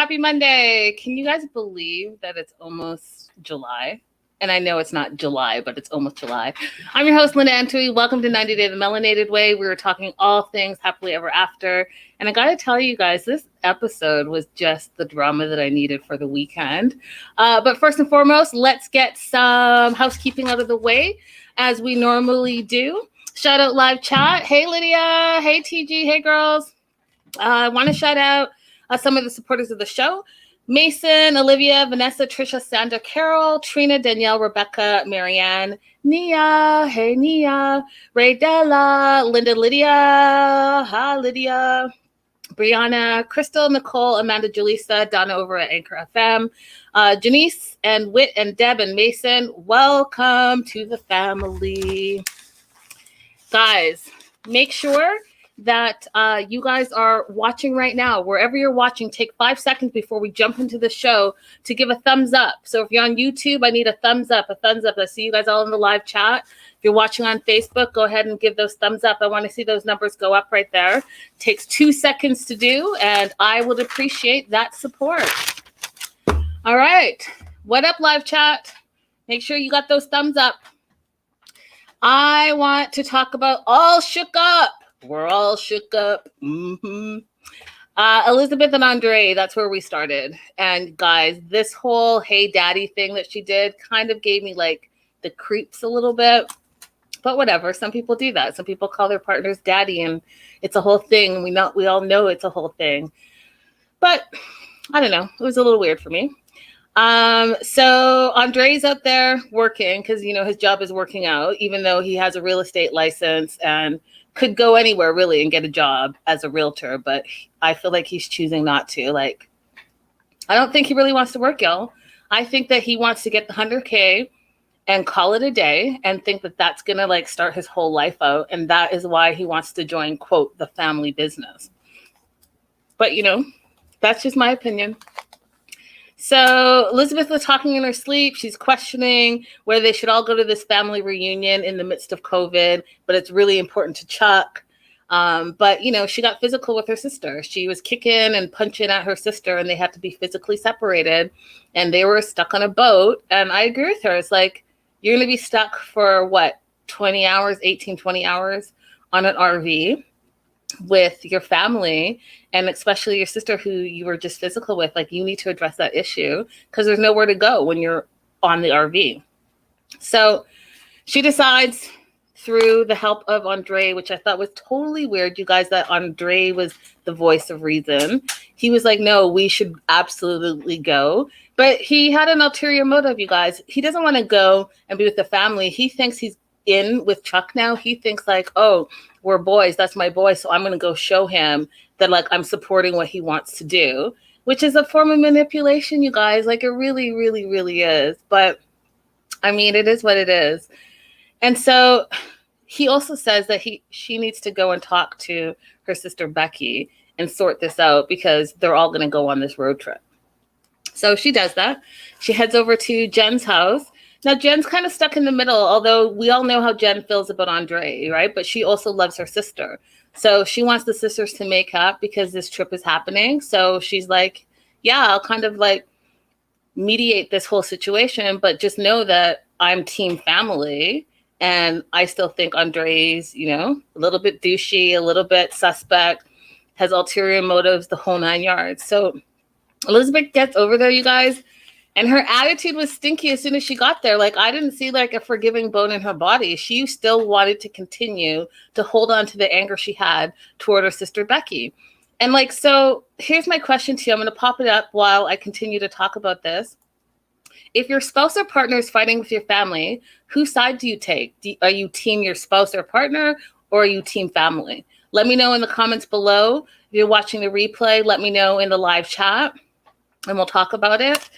Happy Monday. Can you guys believe that it's almost July? And I know it's not July, but it's almost July. I'm your host, Linda Antwi. Welcome to 90 Day the Melanated Way. We were talking all things happily ever after. And I got to tell you guys, this episode was just the drama that I needed for the weekend. But first and foremost, let's get some housekeeping out of the way, as we normally do. Shout out live chat. Hey, Lydia. Hey, TG. Hey, girls. I want to shout out some of the supporters of the show. Mason, Olivia, Vanessa, Trisha, Sandra, Carol, Trina, Danielle, Rebecca, Marianne, Nia, hey Nia, Ray Della, Linda, Lydia, hi Lydia, Brianna, Crystal, Nicole, Amanda, Julissa, Donna over at Anchor FM, Janice and Whit and Deb and Mason, welcome to the family. Guys, make sure that you guys are watching right now. Wherever you're watching, take 5 seconds before we jump into the show to give a thumbs up. So if you're on YouTube, I need a thumbs up, I see you guys all in the live chat. If you're watching on Facebook, go ahead and give those thumbs up. I want to see those numbers go up right there. Takes 2 seconds to do, and I would appreciate that support. All right. What up, live chat? Make sure you got those thumbs up. I want to talk about All Shook Up. We're all shook up. Elizabeth and Andrei, that's where we started. And guys, this whole hey daddy thing that she did kind of gave me like the creeps a little bit. But whatever, some people do that. Some people call their partners daddy, and it's a whole thing. We all know it's a whole thing. But I don't know. It was a little weird for me. So Andrei's out there working because, you know, his job is working out, even though he has a real estate license and could go anywhere really and get a job as a realtor. But I feel like he's choosing not to. Like, I don't think he really wants to work, y'all. I think that he wants to get the 100K and call it a day and think that that's going to like start his whole life out. And that is why he wants to join, quote, the family business. But, you know, that's just my opinion. So Elizabeth was talking in her sleep. She's questioning whether they should all go to this family reunion in the midst of COVID, but it's really important to Chuck. But, you know, she got physical with her sister. She was kicking and punching at her sister, and they had to be physically separated, and they were stuck on a boat. And I agree with her. It's like, you're going to be stuck for what, 20 hours, 20 hours on an RV with your family, and especially your sister who you were just physical with. Like, you need to address that issue because there's nowhere to go when you're on the RV. So she decides, through the help of Andrei, which I thought was totally weird, you guys, that Andrei was the voice of reason. He was like, no, we should absolutely go. But he had an ulterior motive, you guys. He doesn't want to go and be with the family. He thinks he's in with Chuck now. He thinks like, oh, we're boys, that's my boy, so I'm going to go show him that like I'm supporting what he wants to do, which is a form of manipulation, you guys. Like, it really, really, really is. But I mean, it is what it is. And so he also says that she needs to go and talk to her sister Becky and sort this out because they're all going to go on this road trip. So she does that. She heads over to Jen's house. Now, Jen's kind of stuck in the middle, although we all know how Jen feels about Andrei, right? But she also loves her sister. So she wants the sisters to make up because this trip is happening. So she's like, yeah, I'll kind of like mediate this whole situation, but just know that I'm team family. And I still think Andrei's, you know, a little bit douchey, a little bit suspect, has ulterior motives, the whole 9 yards. So Elizabeth gets over there, you guys. And her attitude was stinky as soon as she got there. Like, I didn't see like a forgiving bone in her body. She still wanted to continue to hold on to the anger she had toward her sister Becky. And like, so here's my question to you. I'm going to pop it up while I continue to talk about this. If your spouse or partner is fighting with your family, whose side do you take? Are you team your spouse or partner, or are you team family? Let me know in the comments below. If you're watching the replay, let me know in the live chat and we'll talk about it.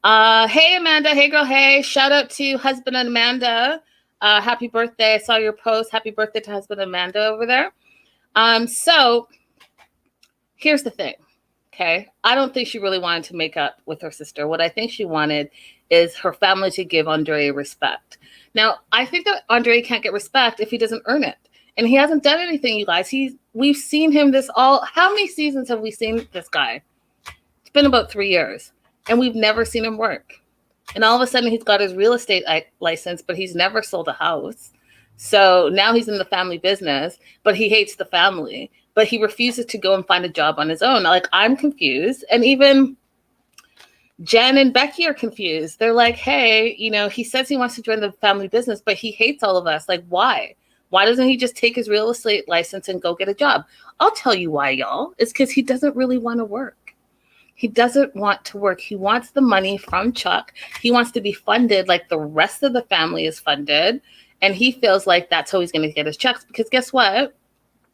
Hey, Amanda. Hey, girl. Hey, shout out to husband Amanda. Happy birthday. I saw your post. Happy birthday to husband Amanda over there. So here's the thing. Okay. I don't think she really wanted to make up with her sister. What I think she wanted is her family to give Andrei respect. Now, I think that Andrei can't get respect if he doesn't earn it. And he hasn't done anything, you guys. We've seen him how many seasons have we seen this guy? It's been about 3 years, and we've never seen him work. And all of a sudden, he's got his real estate license, but he's never sold a house. So now he's in the family business, but he hates the family. But he refuses to go and find a job on his own. Like, I'm confused. And even Jen and Becky are confused. They're like, hey, you know, he says he wants to join the family business, but he hates all of us. Like, why? Why doesn't he just take his real estate license and go get a job? I'll tell you why, y'all. It's because he doesn't really want to work. He doesn't want to work. He wants the money from Chuck. He wants to be funded like the rest of the family is funded. And he feels like that's how he's going to get his checks. Because guess what?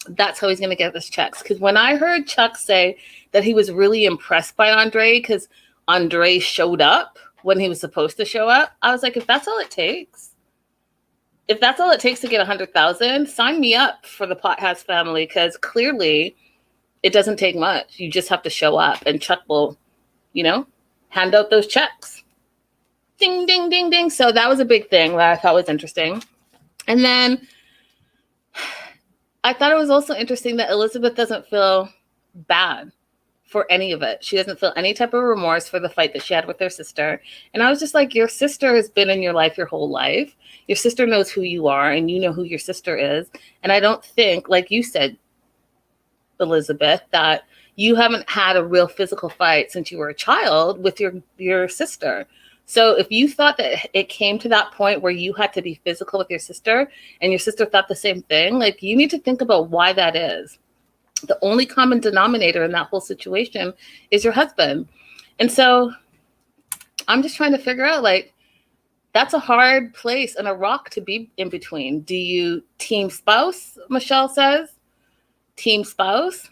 That's how he's going to get his checks. Because when I heard Chuck say that he was really impressed by Andrei because Andrei showed up when he was supposed to show up, I was like, if that's all it takes to get 100,000, sign me up for the Pothouse family. Because clearly it doesn't take much. You just have to show up and Chuck will, you know, hand out those checks. Ding, ding, ding, ding. So that was a big thing that I thought was interesting. And then I thought it was also interesting that Elizabeth doesn't feel bad for any of it. She doesn't feel any type of remorse for the fight that she had with her sister. And I was just like, your sister has been in your life your whole life. Your sister knows who you are and you know who your sister is. And I don't think, like you said, Elizabeth, that you haven't had a real physical fight since you were a child with your sister. So if you thought that it came to that point where you had to be physical with your sister and your sister thought the same thing, like, you need to think about why that is. The only common denominator in that whole situation is your husband. And so I'm just trying to figure out, like, that's a hard place and a rock to be in between. Do you team spouse, Michelle says? Team spouse.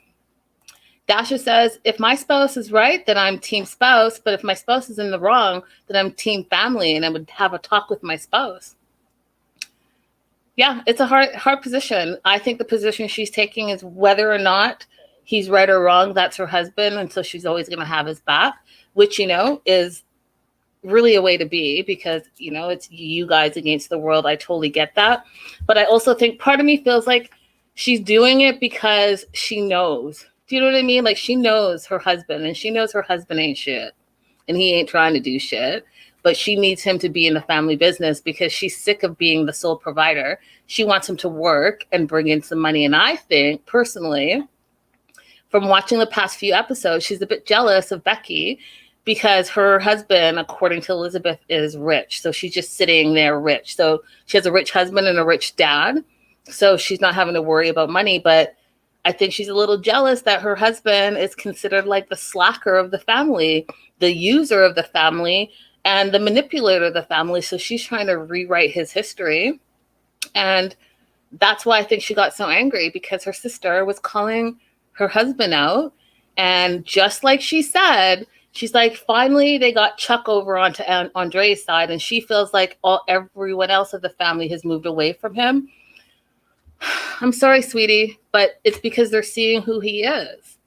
Dasha says, if my spouse is right, then I'm team spouse. But if my spouse is in the wrong, then I'm team family. And I would have a talk with my spouse. Yeah, it's a hard position. I think the position she's taking is whether or not he's right or wrong, that's her husband. And so she's always going to have his back, which, you know, is really a way to be because, you know, it's you guys against the world. I totally get that. But I also think part of me feels like she's doing it because she knows. Do you know what I mean? Like, she knows her husband and she knows her husband ain't shit and he ain't trying to do shit, but she needs him to be in the family business because she's sick of being the sole provider. She wants him to work and bring in some money. And I think personally, from watching the past few episodes, she's a bit jealous of Becky because her husband, according to Elizabeth, is rich. So she's just sitting there rich. So she has a rich husband and a rich dad. So she's not having to worry about money, but I think she's a little jealous that her husband is considered like the slacker of the family, the user of the family, and the manipulator of the family. So she's trying to rewrite his history. And that's why I think she got so angry, because her sister was calling her husband out. And just like she said, she's like, finally, they got Chuck over onto Andrei's side. And she feels like everyone else of the family has moved away from him. I'm sorry, sweetie, but it's because they're seeing who he is.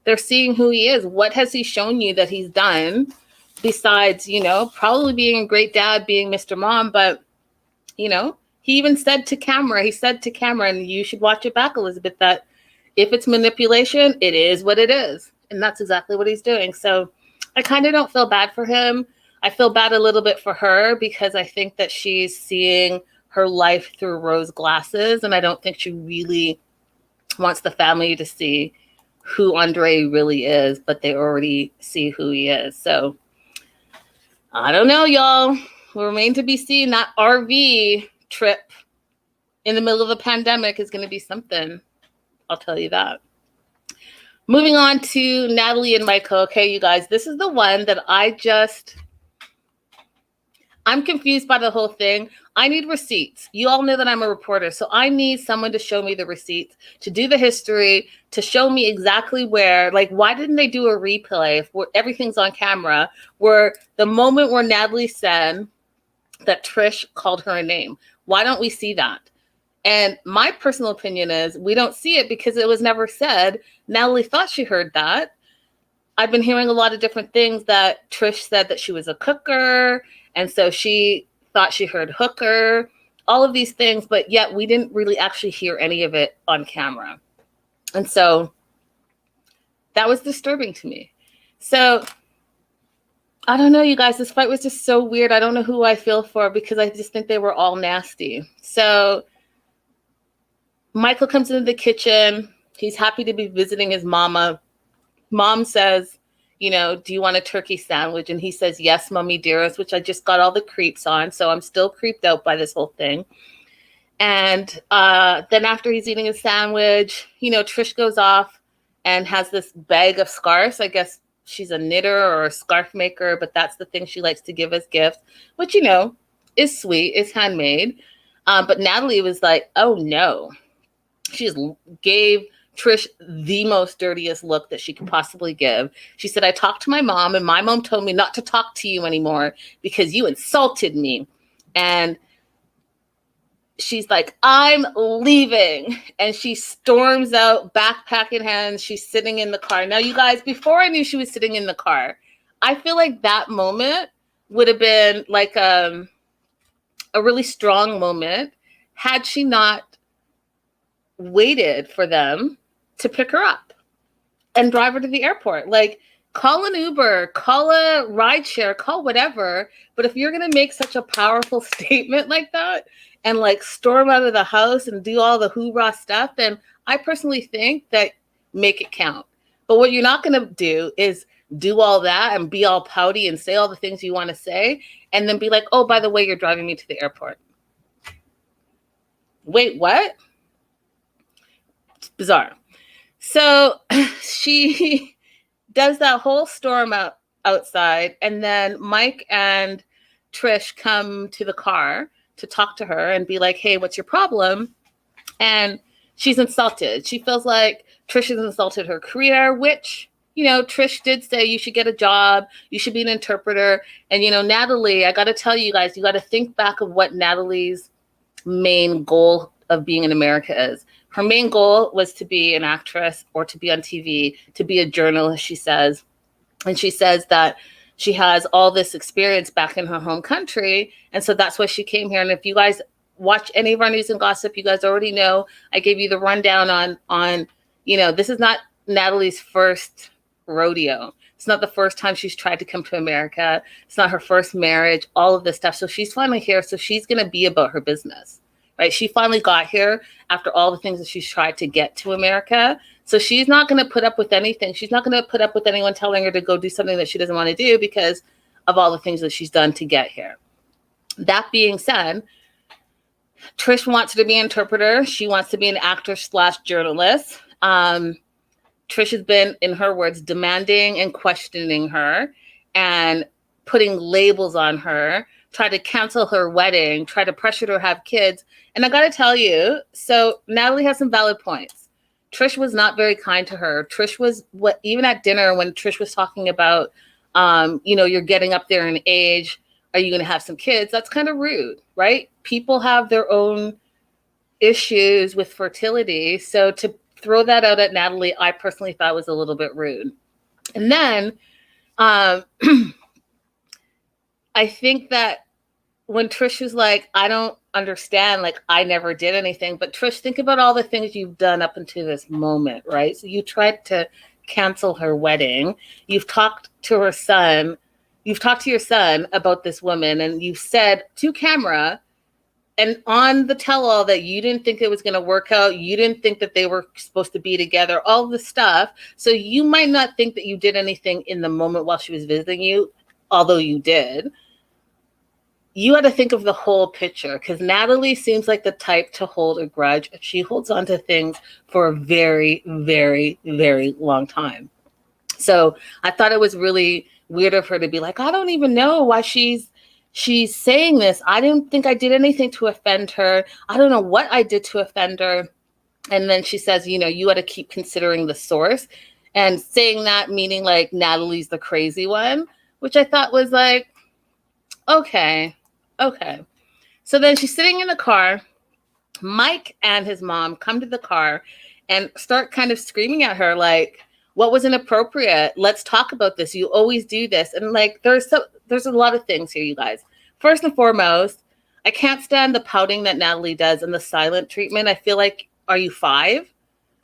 They're seeing who he is. What has he shown you that he's done besides, you know, probably being a great dad, being Mr. Mom, but, you know, he even said to camera, and you should watch it back, Elizabeth, that if it's manipulation, it is what it is. And that's exactly what he's doing. So I kind of don't feel bad for him. I feel bad a little bit for her because I think that she's seeing her life through rose glasses. And I don't think she really wants the family to see who Andrei really is, but they already see who he is. So I don't know, y'all. Will remain to be seen. That RV trip in the middle of a pandemic is going to be something. I'll tell you that. Moving on to Natalie and Michael. Okay, you guys, this is the one that I'm confused by the whole thing. I need receipts. You all know that I'm a reporter, so I need someone to show me the receipts, to do the history, to show me exactly where, like, why didn't they do a replay if everything's on camera, where the moment where Natalie said that Trish called her a name, why don't we see that? And my personal opinion is we don't see it because it was never said. Natalie thought she heard that. I've been hearing a lot of different things that Trish said that she was a cooker, and so she thought she heard hooker, all of these things, but yet we didn't really actually hear any of it on camera. And so that was disturbing to me So I don't know, you guys. This fight was just so weird. I don't know who I feel for because I just think they were all nasty. So Michael comes into the kitchen. He's happy to be visiting his mama. Mom says, do you want a turkey sandwich? And he says, yes, mommy dearest, which I just got all the creeps on. So I'm still creeped out by this whole thing. And then after he's eating his sandwich, Trish goes off and has this bag of scarves. I guess she's a knitter or a scarf maker, but that's the thing she likes to give as gifts, which, is sweet. It's handmade. But Natalie was like, oh, no. She just gave Trish the most dirtiest look that she could possibly give. She said, I talked to my mom, and my mom told me not to talk to you anymore because you insulted me. And she's like, I'm leaving. And she storms out, backpack in hand. She's sitting in the car. Now, you guys, before I knew she was sitting in the car, I feel like that moment would have been like a really strong moment had she not waited for them to pick her up and drive her to the airport. Like, call an Uber, call a rideshare, call whatever. But if you're going to make such a powerful statement like that and like storm out of the house and do all the hoorah stuff, then I personally think that make it count. But what you're not going to do is do all that and be all pouty and say all the things you want to say and then be like, oh, by the way, you're driving me to the airport. Wait, what? It's bizarre. So she does that whole storm outside, and then Mike and Trish come to the car to talk to her and be like, hey, what's your problem? And she's insulted. She feels like Trish has insulted her career, which, Trish did say you should get a job, you should be an interpreter. And, Natalie, I got to tell you guys, you got to think back of what Natalie's main goal of being in America is. Her main goal was to be an actress or to be on TV, to be a journalist, she says. And she says that she has all this experience back in her home country. And so that's why she came here. And if you guys watch any of our news and gossip, you guys already know, I gave you the rundown on this is not Natalie's first rodeo. It's not the first time she's tried to come to America. It's not her first marriage, all of this stuff. So she's finally here. So she's going to be about her business. Right? She finally got here after all the things that she's tried to get to America. So she's not going to put up with anything. She's not going to put up with anyone telling her to go do something that she doesn't want to do because of all the things that she's done to get here. That being said, Trish wants to be an interpreter. She wants to be an actor/journalist. Trish has been, in her words, demanding and questioning her and putting labels on her, try to cancel her wedding, try to pressure her to have kids. And I got to tell you, so Natalie has some valid points. Trish was not very kind to her. Trish was, even at dinner when Trish was talking about, you're getting up there in age, are you going to have some kids? That's kind of rude, right? People have their own issues with fertility. So to throw that out at Natalie, I personally thought was a little bit rude. And then I think that when Trish was like, I don't understand, like, I never did anything. But Trish, think about all the things you've done up until this moment, right? So you tried to cancel her wedding. You've talked to her son. You've talked to your son about this woman, and you've said to camera and on the tell-all that you didn't think it was going to work out. You didn't think that they were supposed to be together, all the stuff. So you might not think that you did anything in the moment while she was visiting you, although you did. You had to think of the whole picture, because Natalie seems like the type to hold a grudge. She holds on to things for a very, very, very long time. So I thought it was really weird of her to be like, I don't even know why she's saying this. I didn't think I did anything to offend her. I don't know what I did to offend her. And then she says, you got to keep considering the source, and saying that meaning like Natalie's the crazy one, which I thought was like, okay. So then she's sitting in the car. Mike and his mom come to the car and start kind of screaming at her like, what was inappropriate? Let's talk about this. You always do this. And like, there's a lot of things here, you guys. First and foremost, I can't stand the pouting that Natalie does and the silent treatment. I feel like, are you 5?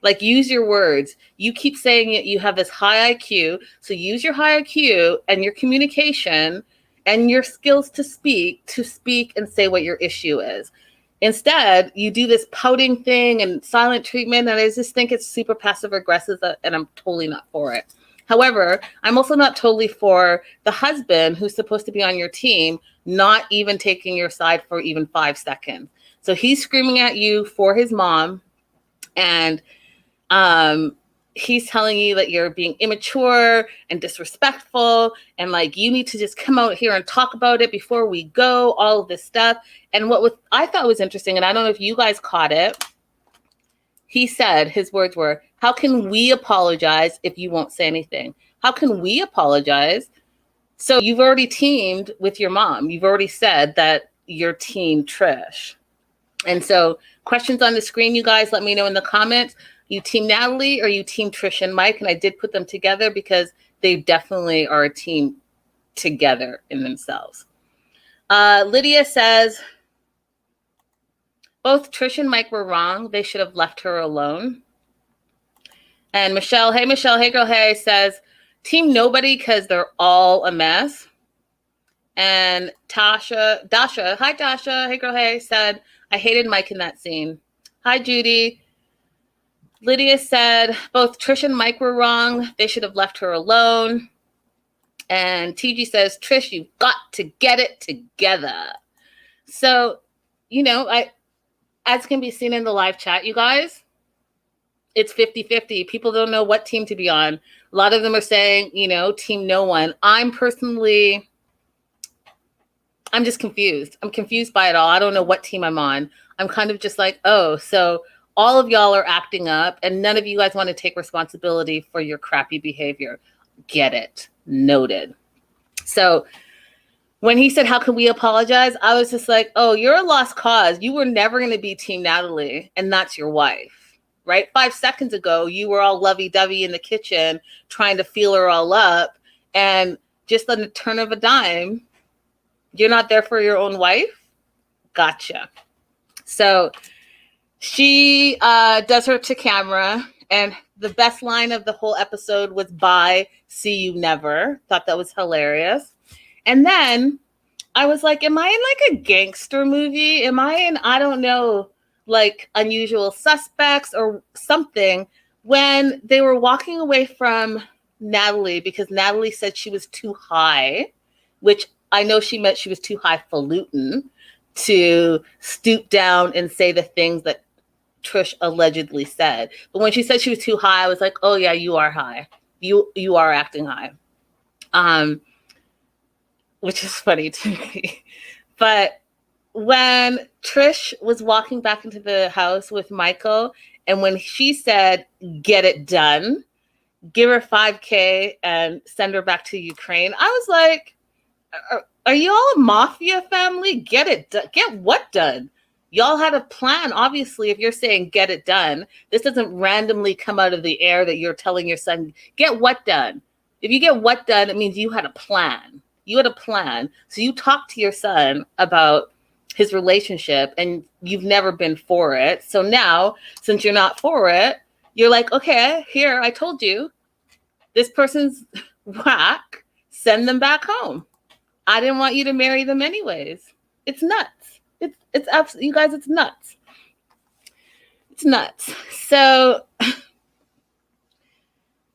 Like, use your words. You keep saying it. You have this high IQ. So use your high IQ and your communication and your skills to speak and say what your issue is. Instead, you do this pouting thing and silent treatment. And I just think it's super passive aggressive, and I'm totally not for it. However, I'm also not totally for the husband who's supposed to be on your team, not even taking your side for even 5 seconds. So he's screaming at you for his mom, and he's telling you that you're being immature and disrespectful, and like, you need to just come out here and talk about it before we go, all of this stuff. And I thought was interesting, and I don't know if you guys caught it, he said, his words were, how can we apologize if you won't say anything? How can we apologize? So you've already teamed with your mom. You've already said that you're team Trish. And so questions on the screen, you guys, let me know in the comments. You team Natalie or you team Trish and Mike? And I did put them together because they definitely are a team together in themselves. Lydia says, both Trish and Mike were wrong. They should have left her alone. And Michelle, hey girl, hey, says, team nobody because they're all a mess. And Dasha, hi Dasha, hey girl, hey, said, I hated Mike in that scene. Hi Judy. Lydia said, both Trish and Mike were wrong. They should have left her alone. And TG says, Trish, you've got to get it together. So, as can be seen in the live chat, you guys, it's 50-50. People don't know what team to be on. A lot of them are saying, team no one. I'm just confused. I'm confused by it all. I don't know what team I'm on. I'm kind of just like, oh, so all of y'all are acting up and none of you guys want to take responsibility for your crappy behavior. Get it. Noted. So when he said, how can we apologize? I was just like, oh, you're a lost cause. You were never going to be team Natalie, and that's your wife, right? 5 seconds ago, you were all lovey-dovey in the kitchen trying to feel her all up, and just on the turn of a dime, you're not there for your own wife? Gotcha. So she does her to camera, and the best line of the whole episode was, bye, see you never. Thought that was hilarious. And then I was like, am I in like a gangster movie? Am I in, I don't know, like Unusual Suspects or something, when they were walking away from Natalie because Natalie said she was too high, which I know she meant she was too highfalutin to stoop down and say the things that Trish allegedly said. But when she said she was too high, I was like, oh yeah, you are high. You are acting high. Which is funny to me. But when Trish was walking back into the house with Michael, and when she said, get it done, give her $5,000 and send her back to Ukraine, I was like, are you all a mafia family? Get it done. Get what done? Y'all had a plan. Obviously, if you're saying get it done, this doesn't randomly come out of the air that you're telling your son, get what done? If you get what done, it means you had a plan. You had a plan. So you talked to your son about his relationship and you've never been for it. So now, since you're not for it, you're like, okay, here, I told you, this person's whack, send them back home. I didn't want you to marry them anyways. It's nuts. It's absolutely, you guys, it's nuts. It's nuts. So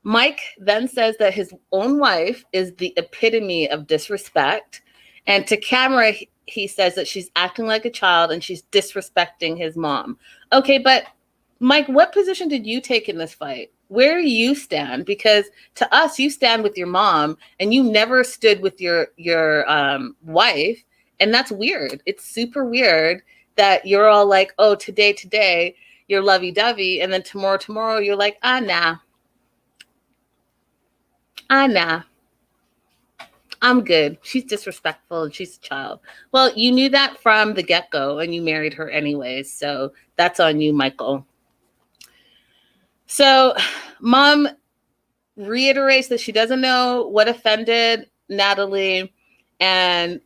Mike then says that his own wife is the epitome of disrespect. And to camera, he says that she's acting like a child and she's disrespecting his mom. Okay, but Mike, what position did you take in this fight? Where do you stand? Because to us, you stand with your mom and you never stood with your wife. And that's weird. It's super weird that you're all like, oh, today, you're lovey-dovey. And then tomorrow, you're like, nah. I'm good. She's disrespectful and she's a child. Well, you knew that from the get-go and you married her anyways. So that's on you, Michael. So mom reiterates that she doesn't know what offended Natalie. And,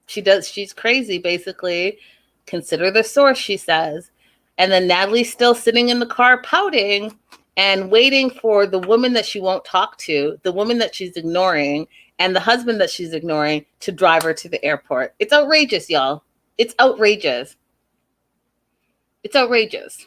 she's crazy, basically. Consider the source, she says. And then Natalie's still sitting in the car pouting and waiting for the woman that she won't talk to, the woman that she's ignoring, and the husband that she's ignoring to drive her to the airport. It's outrageous, y'all. It's outrageous. It's outrageous.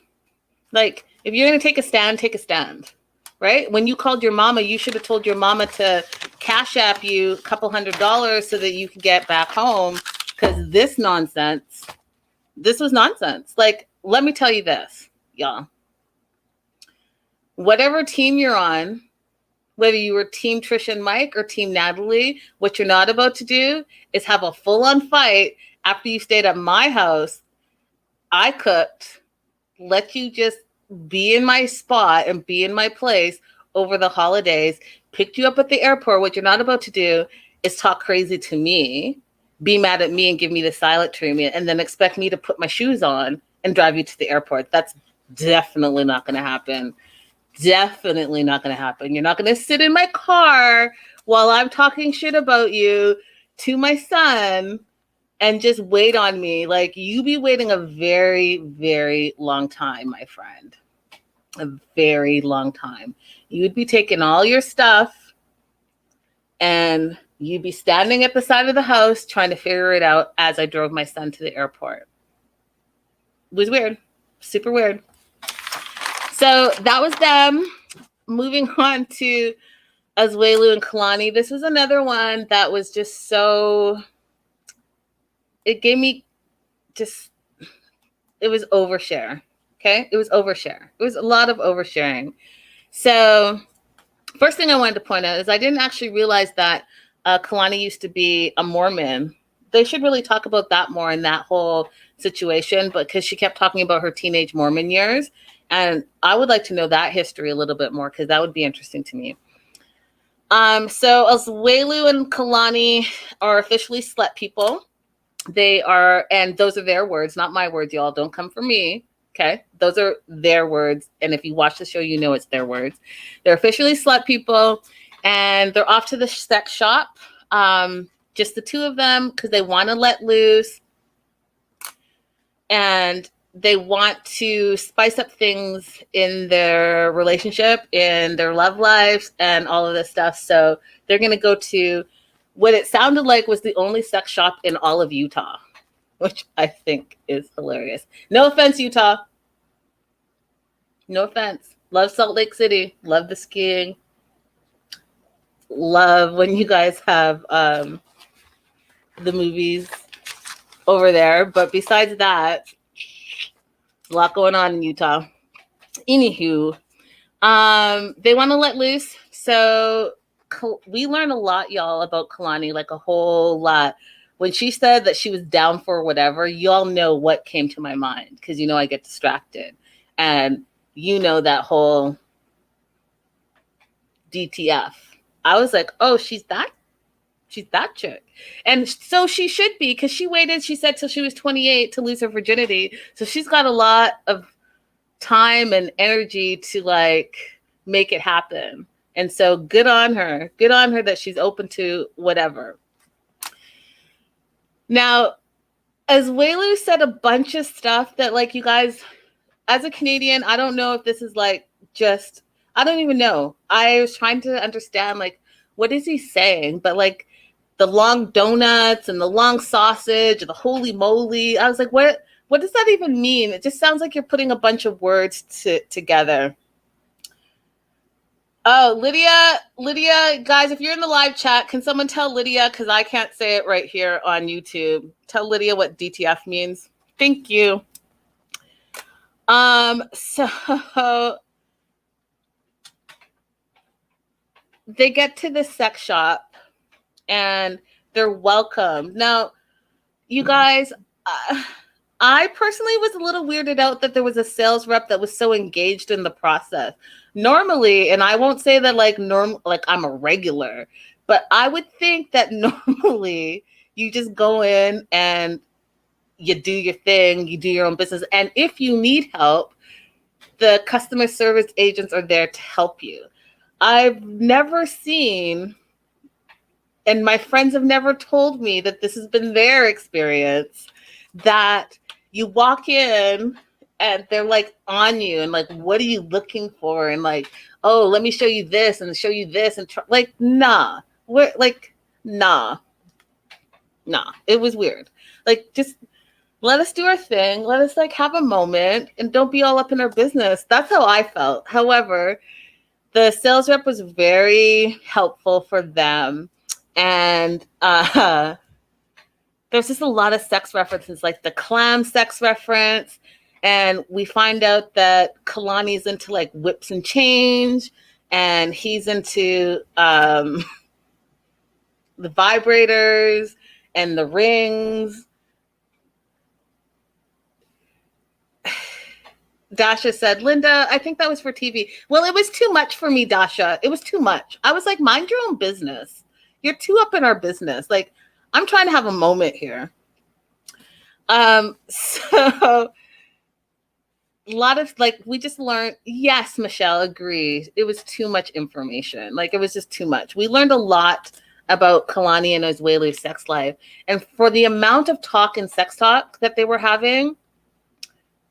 Like, if you're going to take a stand, take a stand, right? When you called your mama, you should have told your mama to Cashapp you a couple $100 so that you could get back home, because this was nonsense. Like, let me tell you this, y'all. Whatever team you're on, whether you were Team Trish and Mike or Team Natalie, what you're not about to do is have a full-on fight after you stayed at my house. I cooked, let you just be in my spot and be in my place over the holidays, picked you up at the airport. What you're not about to do is talk crazy to me, be mad at me and give me the silent treatment, and then expect me to put my shoes on and drive you to the airport. That's definitely not going to happen. Definitely not going to happen. You're not going to sit in my car while I'm talking shit about you to my son and just wait on me. Like, you be waiting a very, very long time, my friend. A very long time. You'd be taking all your stuff and you'd be standing at the side of the house trying to figure it out as I drove my son to the airport. It was weird. Super weird. So that was them. Moving on to Asuelu and Kalani. This was another one that was just so... It gave me just... It was overshare. Okay? It was overshare. It was a lot of oversharing. So first thing I wanted to point out is I didn't actually realize that Kalani used to be a Mormon. They should really talk about that more in that whole situation, because she kept talking about her teenage Mormon years. And I would like to know that history a little bit more, because that would be interesting to me. So Asuelu and Kalani are officially slut people. They are, and those are their words, not my words, y'all. Don't come for me. Okay, those are their words. And if you watch the show, you know it's their words. They're officially slut people, and they're off to the sex shop. Just the two of them, because they want to let loose. And they want to spice up things in their relationship, in their love lives, and all of this stuff. So they're going to go to what it sounded like was the only sex shop in all of Utah, which I think is hilarious. No offense, Utah. No offense. Love Salt Lake City. Love the skiing. Love when you guys have the movies over there. But besides that, a lot going on in Utah. Anywho, they want to let loose. So we learned a lot, y'all, about Kalani, like a whole lot. When she said that she was down for whatever, y'all know what came to my mind, because you know I get distracted. And you know that whole DTF. I was like, oh, she's that chick. And so she should be, because she waited, she said, till she was 28 to lose her virginity. So she's got a lot of time and energy to like make it happen. And so good on her. Good on her that she's open to whatever. Now, Asuelu said a bunch of stuff that, like, you guys, as a Canadian, I don't know if this is like just, I don't even know. I was trying to understand, like, what is he saying? But like the long donuts and the long sausage, the holy moly, I was like, what does that even mean? It just sounds like you're putting a bunch of words together. Oh, Lydia, guys, if you're in the live chat, can someone tell Lydia, because I can't say it right here on YouTube. Tell Lydia what DTF means. Thank you. So they get to the sex shop and they're welcomed. Now, you guys, I personally was a little weirded out that there was a sales rep that was so engaged in the process. Normally, and I won't say that like I'm a regular, but I would think that normally you just go in and you do your thing, you do your own business. And if you need help, the customer service agents are there to help you. I've never seen, and my friends have never told me that this has been their experience, that you walk in and they're like on you and like, what are you looking for? And like, oh, let me show you this and show you this and like, nah, we're like, nah, it was weird. Like, just let us do our thing. Let us like have a moment and don't be all up in our business. That's how I felt. However, the sales rep was very helpful for them. And there's just a lot of sex references, like the clam sex reference. And we find out that Kalani's into like whips and change, and he's into the vibrators and the rings. Dasha said, Linda, I think that was for TV. Well, it was too much for me, Dasha. It was too much. I was like, mind your own business. You're too up in our business. Like, I'm trying to have a moment here. So a lot of like, we just learned, yes, Michelle, agree. It was too much information. Like, it was just too much. We learned a lot about Kalani and Asuelu's sex life. And for the amount of talk and sex talk that they were having,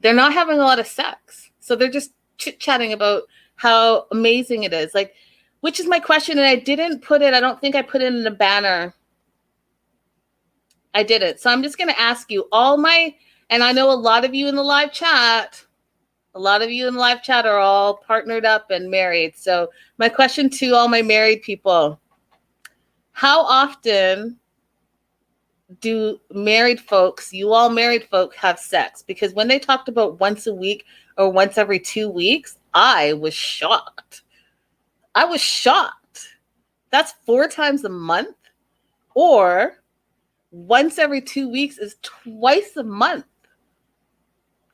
they're not having a lot of sex. So they're just chit-chatting about how amazing it is. Like, which is my question. And I didn't put it, I don't think I put it in the banner. I didn't. So I'm just going to ask you and I know a lot of you in the live chat, are all partnered up and married. So my question to all my married people, how often do you all married folk have sex? Because when they talked about once a week or once every 2 weeks, I was shocked. That's 4 times a month, or once every 2 weeks is twice a month.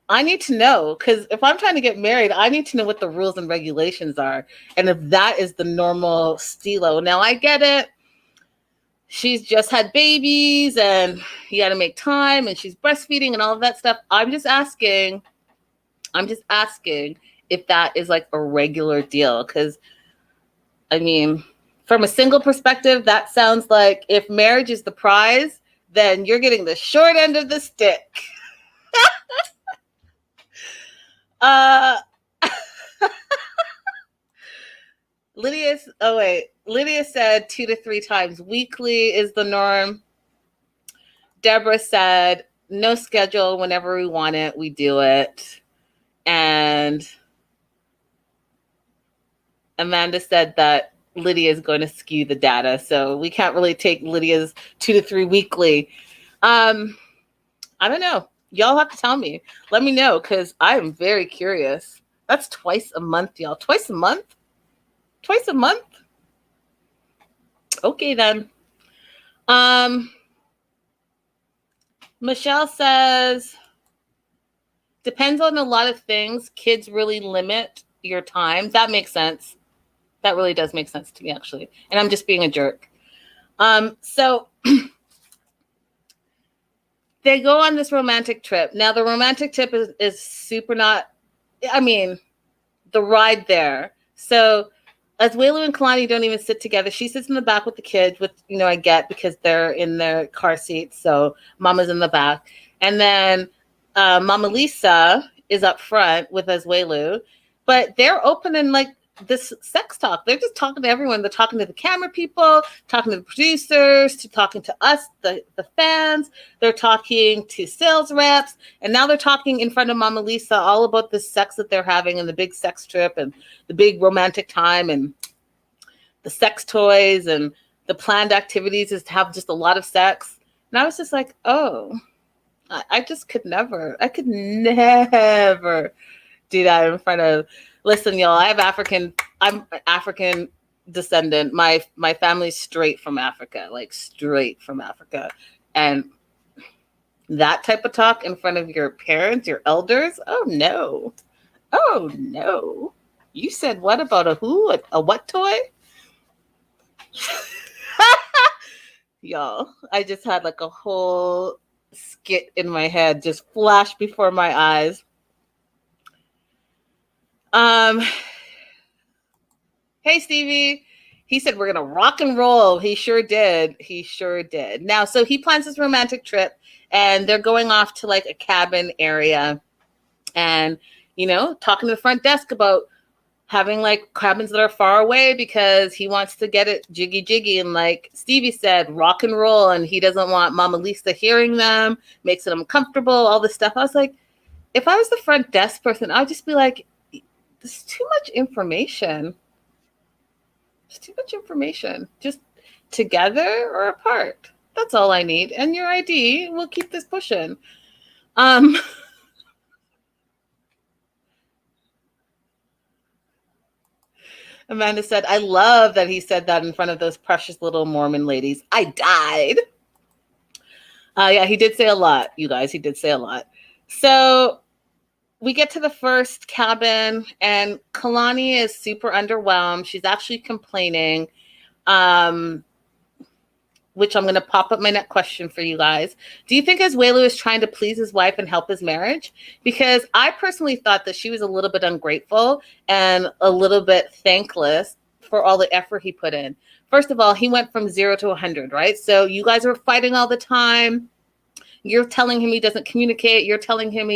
I need to know, because if I'm trying to get married, I need to know what the rules and regulations are. And if that is the normal stilo. Now, I get it. She's just had babies and you got to make time and she's breastfeeding and all of that stuff. I'm just asking if that is like a regular deal. Because, I mean, from a single perspective, that sounds like if marriage is the prize, then you're getting the short end of the stick. Lydia said 2 to 3 times weekly is the norm. Deborah said no schedule, whenever we want it, we do it. And Amanda said that Lydia is going to skew the data, so we can't really take Lydia's 2 to 3 weekly. I don't know. Y'all have to tell me. Let me know, because I'm very curious. That's twice a month, y'all. Twice a month? Okay, then. Michelle says, depends on a lot of things. Kids really limit your time. That makes sense. That really does make sense to me, actually. And I'm just being a jerk. So they go on this romantic trip. Now, the romantic trip is super not, I mean, the ride there. So Asuelu and Kalani don't even sit together. She sits in the back with the kids, which, I get because they're in their car seats. So Mama's in the back. And then Mama Lisa is up front with Asuelu. But they're open and like this sex talk. They're just talking to everyone. They're talking to the camera people, talking to the producers, talking to us, the fans. They're talking to sales reps. And now they're talking in front of Mama Lisa all about the sex that they're having and the big sex trip and the big romantic time and the sex toys and the planned activities is to have just a lot of sex. And I was just like, oh, I could never do that in front of, listen, y'all, I'm African descendant. My family's straight from Africa. And that type of talk in front of your parents, your elders, oh no. You said what about a who? A what toy? Y'all, I just had like a whole skit in my head just flash before my eyes. Hey, Stevie. He said, we're going to rock and roll. He sure did. Now, so he plans this romantic trip and they're going off to like a cabin area. and, talking to the front desk about having like cabins that are far away because he wants to get it jiggy jiggy. And like Stevie said, rock and roll. And he doesn't want Mama Lisa hearing them, makes it uncomfortable, all this stuff. I was like, if I was the front desk person, I would just be like, there's too much information. It's too much information. Just together or apart. That's all I need. And your ID, we'll keep this pushing. Amanda said, I love that he said that in front of those precious little Mormon ladies. I died. Yeah, he did say a lot, you guys. He did say a lot. So we get to the first cabin, and Kalani is super underwhelmed. She's actually complaining, which I'm going to pop up my next question for you guys. Do you think Asuelu is trying to please his wife and help his marriage? Because I personally thought that she was a little bit ungrateful and a little bit thankless for all the effort he put in. First of all, he went from 0 to 100, right? So you guys are fighting all the time. You're telling him he doesn't communicate. You're telling him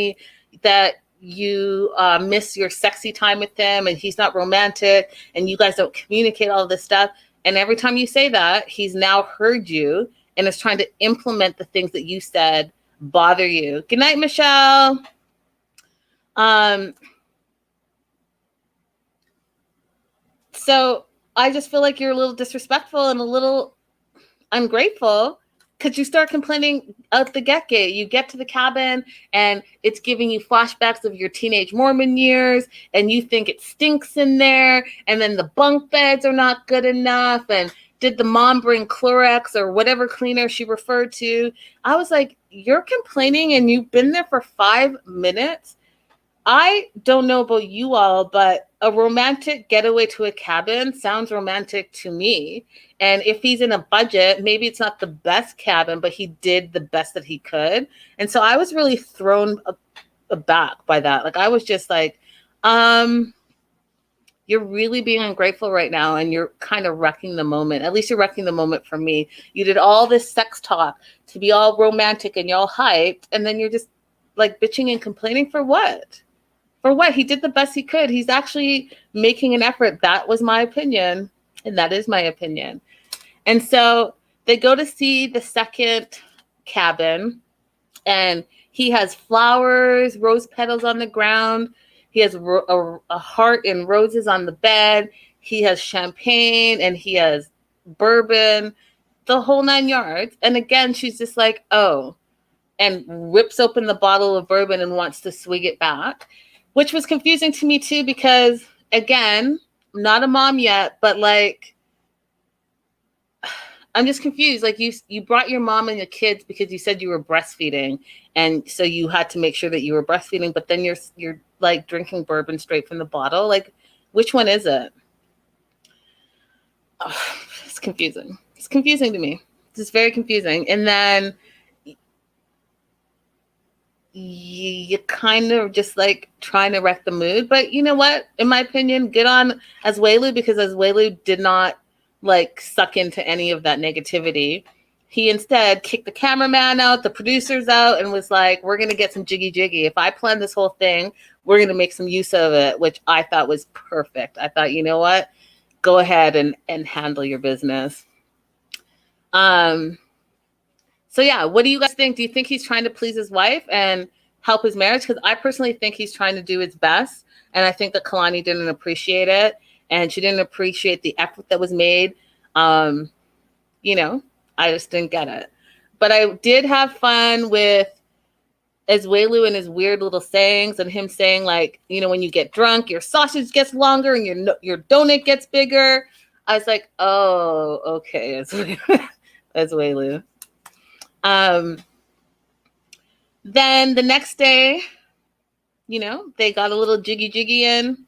that you miss your sexy time with him and he's not romantic and you guys don't communicate all this stuff. And every time you say that, he's now heard you and is trying to implement the things that you said bother you. Good night, Michelle. So I just feel like you're a little disrespectful and a little ungrateful because you start complaining out the get-go. You get to the cabin and it's giving you flashbacks of your teenage Mormon years and you think it stinks in there, and then the bunk beds are not good enough, and did the mom bring Clorox or whatever cleaner she referred to? I was like, you're complaining and you've been there for 5 minutes? I don't know about you all, but a romantic getaway to a cabin sounds romantic to me. And if he's in a budget, maybe it's not the best cabin, but he did the best that he could. And so I was really thrown aback by that. Like, I was just like, you're really being ungrateful right now, and you're kind of wrecking the moment. At least you're wrecking the moment for me. You did all this sex talk to be all romantic and y'all hyped, and then you're just like bitching and complaining for what? For what? He did the best he could. He's actually making an effort. That was my opinion. And that is my opinion. And so they go to see the second cabin, and he has flowers, rose petals on the ground. He has a heart and roses on the bed. He has champagne and he has bourbon, the whole 9 yards. And again, she's just like, oh, and rips open the bottle of bourbon and wants to swig it back, which was confusing to me too, because again, I'm not a mom yet, but like, I'm just confused. Like, you brought your mom and your kids because you said you were breastfeeding, and so you had to make sure that you were breastfeeding, but then you're like drinking bourbon straight from the bottle. Like, which one is it? Oh, it's confusing. It's confusing to me. It's just very confusing. And then you kind of just like trying to wreck the mood. But you know what? In my opinion, good on Asuelu, because Asuelu did not like suck into any of that negativity. He instead kicked the cameraman out, the producers out, and was like, we're going to get some jiggy jiggy. If I plan this whole thing, we're going to make some use of it, which I thought was perfect. I thought, you know what? Go ahead and handle your business. So yeah, what do you guys think? Do you think he's trying to please his wife and help his marriage? Because I personally think he's trying to do his best. And I think that Kalani didn't appreciate it. And she didn't appreciate the effort that was made. I just didn't get it. But I did have fun with Asuelu and his weird little sayings, and him saying, like, when you get drunk, your sausage gets longer and your donut gets bigger. I was like, oh, okay, Asuelu. Then the next day, they got a little jiggy in,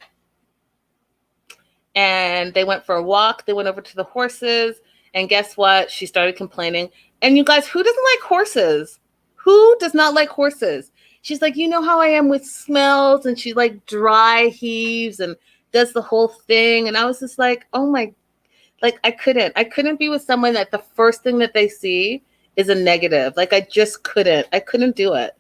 and they went for a walk. They went over to the horses, and guess what? She started complaining. And you guys, who doesn't like horses? Who does not like horses? She's like, you know how I am with smells, and she like dry heaves and does the whole thing. And I was just like, oh my, like I couldn't be with someone that the first thing that they see is a negative. Like I couldn't do it.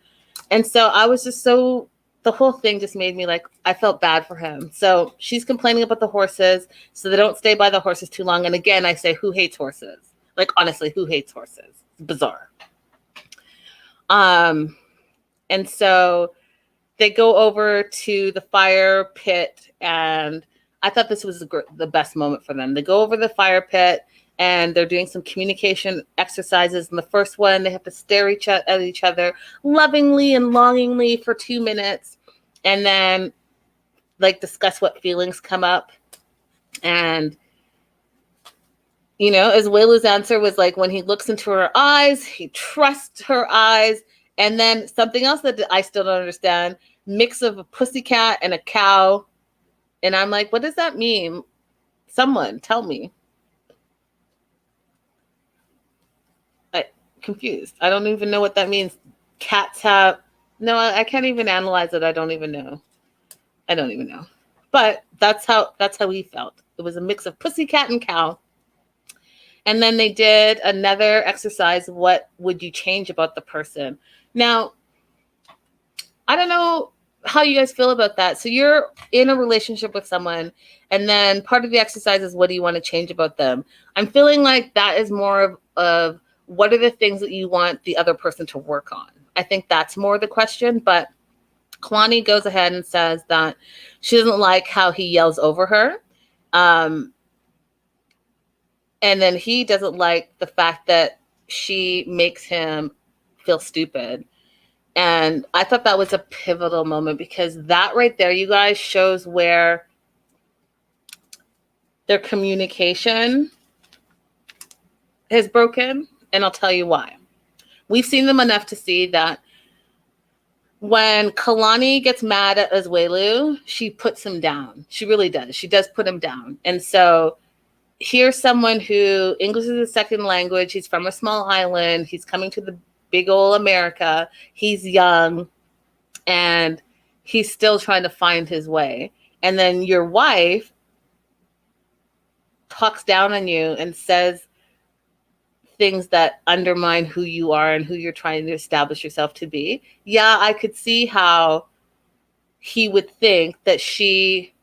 And so I was just so the whole thing just made me like, I felt bad for him. So she's complaining about the horses, so they don't stay by the horses too long. And again, I say, who hates horses? Like, honestly, who hates horses? It's bizarre. And so they go over to the fire pit, and I thought this was the best moment for them. They go over the fire pit, and they're doing some communication exercises. In the first one, they have to stare at each other lovingly and longingly for 2 minutes, and then like discuss what feelings come up. And Asuelu's answer was like, when he looks into her eyes, he trusts her eyes. And then something else that I still don't understand, mix of a pussycat and a cow. And I'm like, what does that mean? Someone tell me. I'm confused. I don't even know what that means. Cats have, no, I can't even analyze it. I don't even know. But that's how he felt. It was a mix of pussycat and cow. And then they did another exercise. What would you change about the person? Now, I don't know how you guys feel about that. So you're in a relationship with someone, and then part of the exercise is, what do you want to change about them? I'm feeling like that is more of what are the things that you want the other person to work on? I think that's more the question. But Kalani goes ahead and says that she doesn't like how he yells over her. And then he doesn't like the fact that she makes him feel stupid. And I thought that was a pivotal moment, because that right there, you guys, shows where their communication is broken. And I'll tell you why. We've seen them enough to see that when Kalani gets mad at Asuelu, she puts him down. She really does. She does put him down. And so here's someone who English is a second language. He's from a small island. He's coming to the big old America. He's young, and he's still trying to find his way. And then your wife talks down on you and says things that undermine who you are and who you're trying to establish yourself to be. Yeah, I could see how he would think that she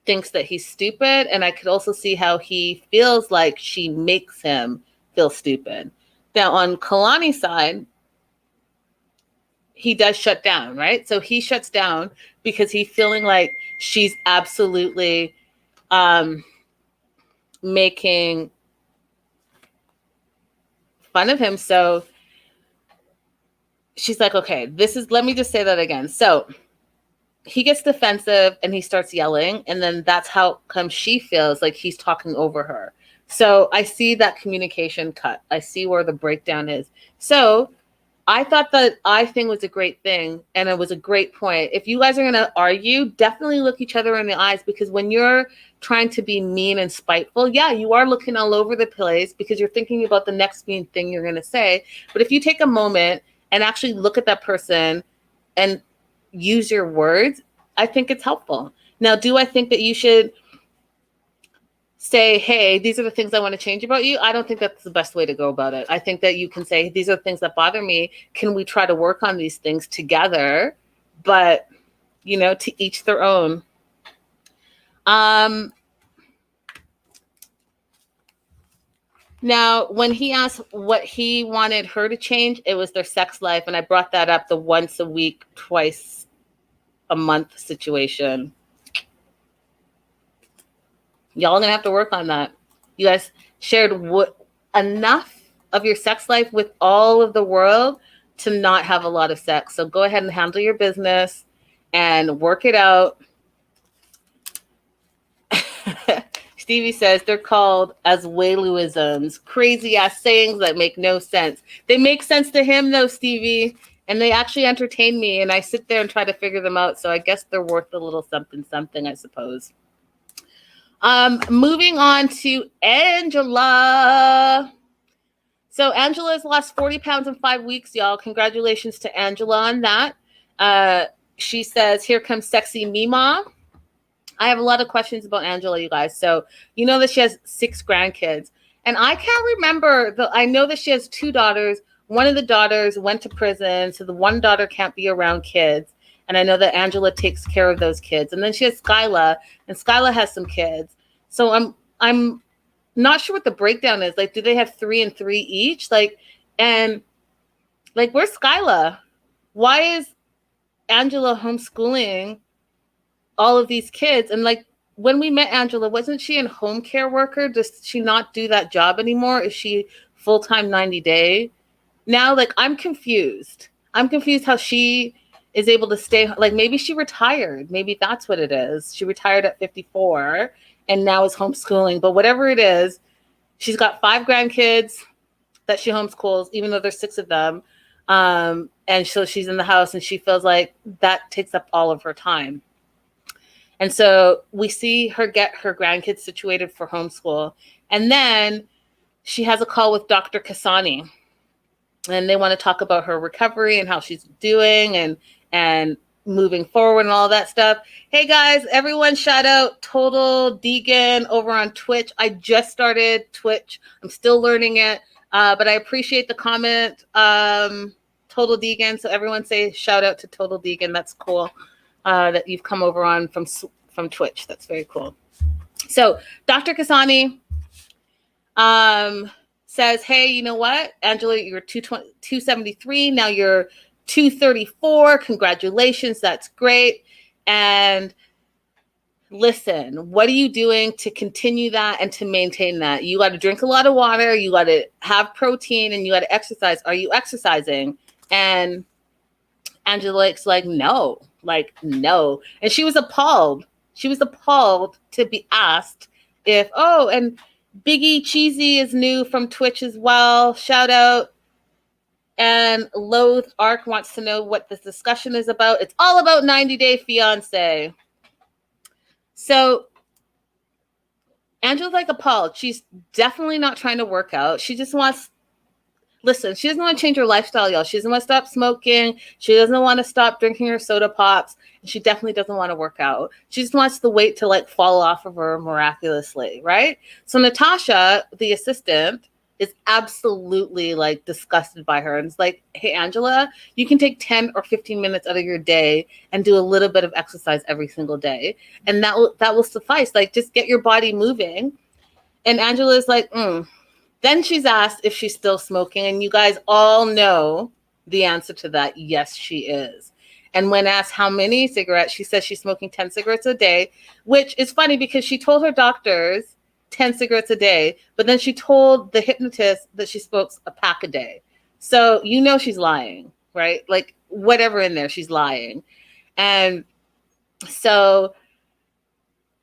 thinks that he's stupid, and I could also see how he feels like she makes him feel stupid. Now, on Kalani's side, he does shut down, right? So he shuts down because he's feeling like she's absolutely making fun of him. So she's like, okay, let me just say that again. So he gets defensive and he starts yelling, and then that's how come she feels like he's talking over her. So I see that communication cut. I see where the breakdown is. So I thought that thing was a great thing, and it was a great point. If you guys are going to argue, definitely look each other in the eyes, because when you're trying to be mean and spiteful, yeah, you are looking all over the place because you're thinking about the next mean thing you're going to say. But if you take a moment and actually look at that person and use your words, I think it's helpful. Now, do I think that you should say, hey, these are the things I want to change about you? I don't think that's the best way to go about it. I think that you can say, these are the things that bother me. Can we try to work on these things together? But, to each their own. Now, when he asked what he wanted her to change, it was their sex life. And I brought that up, the once a week, twice a month situation. Y'all are going to have to work on that. You guys shared enough of your sex life with all of the world to not have a lot of sex. So go ahead and handle your business and work it out. Stevie says they're called Asueluisms, crazy ass sayings that make no sense. They make sense to him though, Stevie, and they actually entertain me, and I sit there and try to figure them out. So I guess they're worth a little something, I suppose. Moving on to Angela. So Angela's lost 40 pounds in 5 weeks, y'all. Congratulations to Angela on that. She says, here comes sexy Mima. I have a lot of questions about Angela, you guys. So you know that she has 6 grandkids. And I can't remember. I know that she has 2 daughters. One of the daughters went to prison, so the one daughter can't be around kids. And I know that Angela takes care of those kids. And then she has Skyla, and Skyla has some kids. So I'm not sure what the breakdown is. Like, do they have 3 and 3 each? Like, and like, where's Skyla? Why is Angela homeschooling all of these kids? And like, when we met Angela, wasn't she a home care worker? Does she not do that job anymore? Is she full-time 90-day? Now, like, I'm confused. I'm confused how she is able to stay. Like, maybe she retired. Maybe that's what it is. She retired at 54 and now is homeschooling. But whatever it is, she's got 5 grandkids that she homeschools, even though there's 6 of them. And so she's in the house and she feels like that takes up all of her time. And so we see her get her grandkids situated for homeschool. And then she has a call with Dr. Kasani. And they want to talk about her recovery and how she's doing and moving forward and all that stuff. Hey guys, everyone shout out Total Deegan over on Twitch. I just started Twitch. I'm still learning it. But I appreciate the comment, Total Deegan. So everyone say shout out to Total Deegan. That's cool. That you've come over on from Twitch. That's very cool. So Dr. Kasani says, hey, you know what? Angela, you're 273. Now you're 234. Congratulations. That's great. And listen, what are you doing to continue that and to maintain that? You got to drink a lot of water. You got to have protein and you got to exercise. Are you exercising? And Angela's like, no. And she was appalled. She was appalled to be asked if, and Biggie Cheesy is new from Twitch as well. Shout out. And Loathe Arc wants to know what this discussion is about. It's all about 90-Day Fiancé. So Angela's like appalled. She's definitely not trying to work out. She just wants, she doesn't want to change her lifestyle, y'all. She doesn't want to stop smoking. She doesn't want to stop drinking her soda pops. And she definitely doesn't want to work out. She just wants the weight to like fall off of her miraculously, right? So Natasha, the assistant, is absolutely like disgusted by her and it's like, hey, Angela, you can take 10 or 15 minutes out of your day and do a little bit of exercise every single day. And that will suffice. Like, just get your body moving. And Angela is like, Then she's asked if she's still smoking. And you guys all know the answer to that. Yes, she is. And when asked how many cigarettes, she says she's smoking 10 cigarettes a day, which is funny because she told her doctors 10 cigarettes a day, but then she told the hypnotist that she smokes a pack a day. So you know she's lying, right? Like, whatever in there, she's lying. And so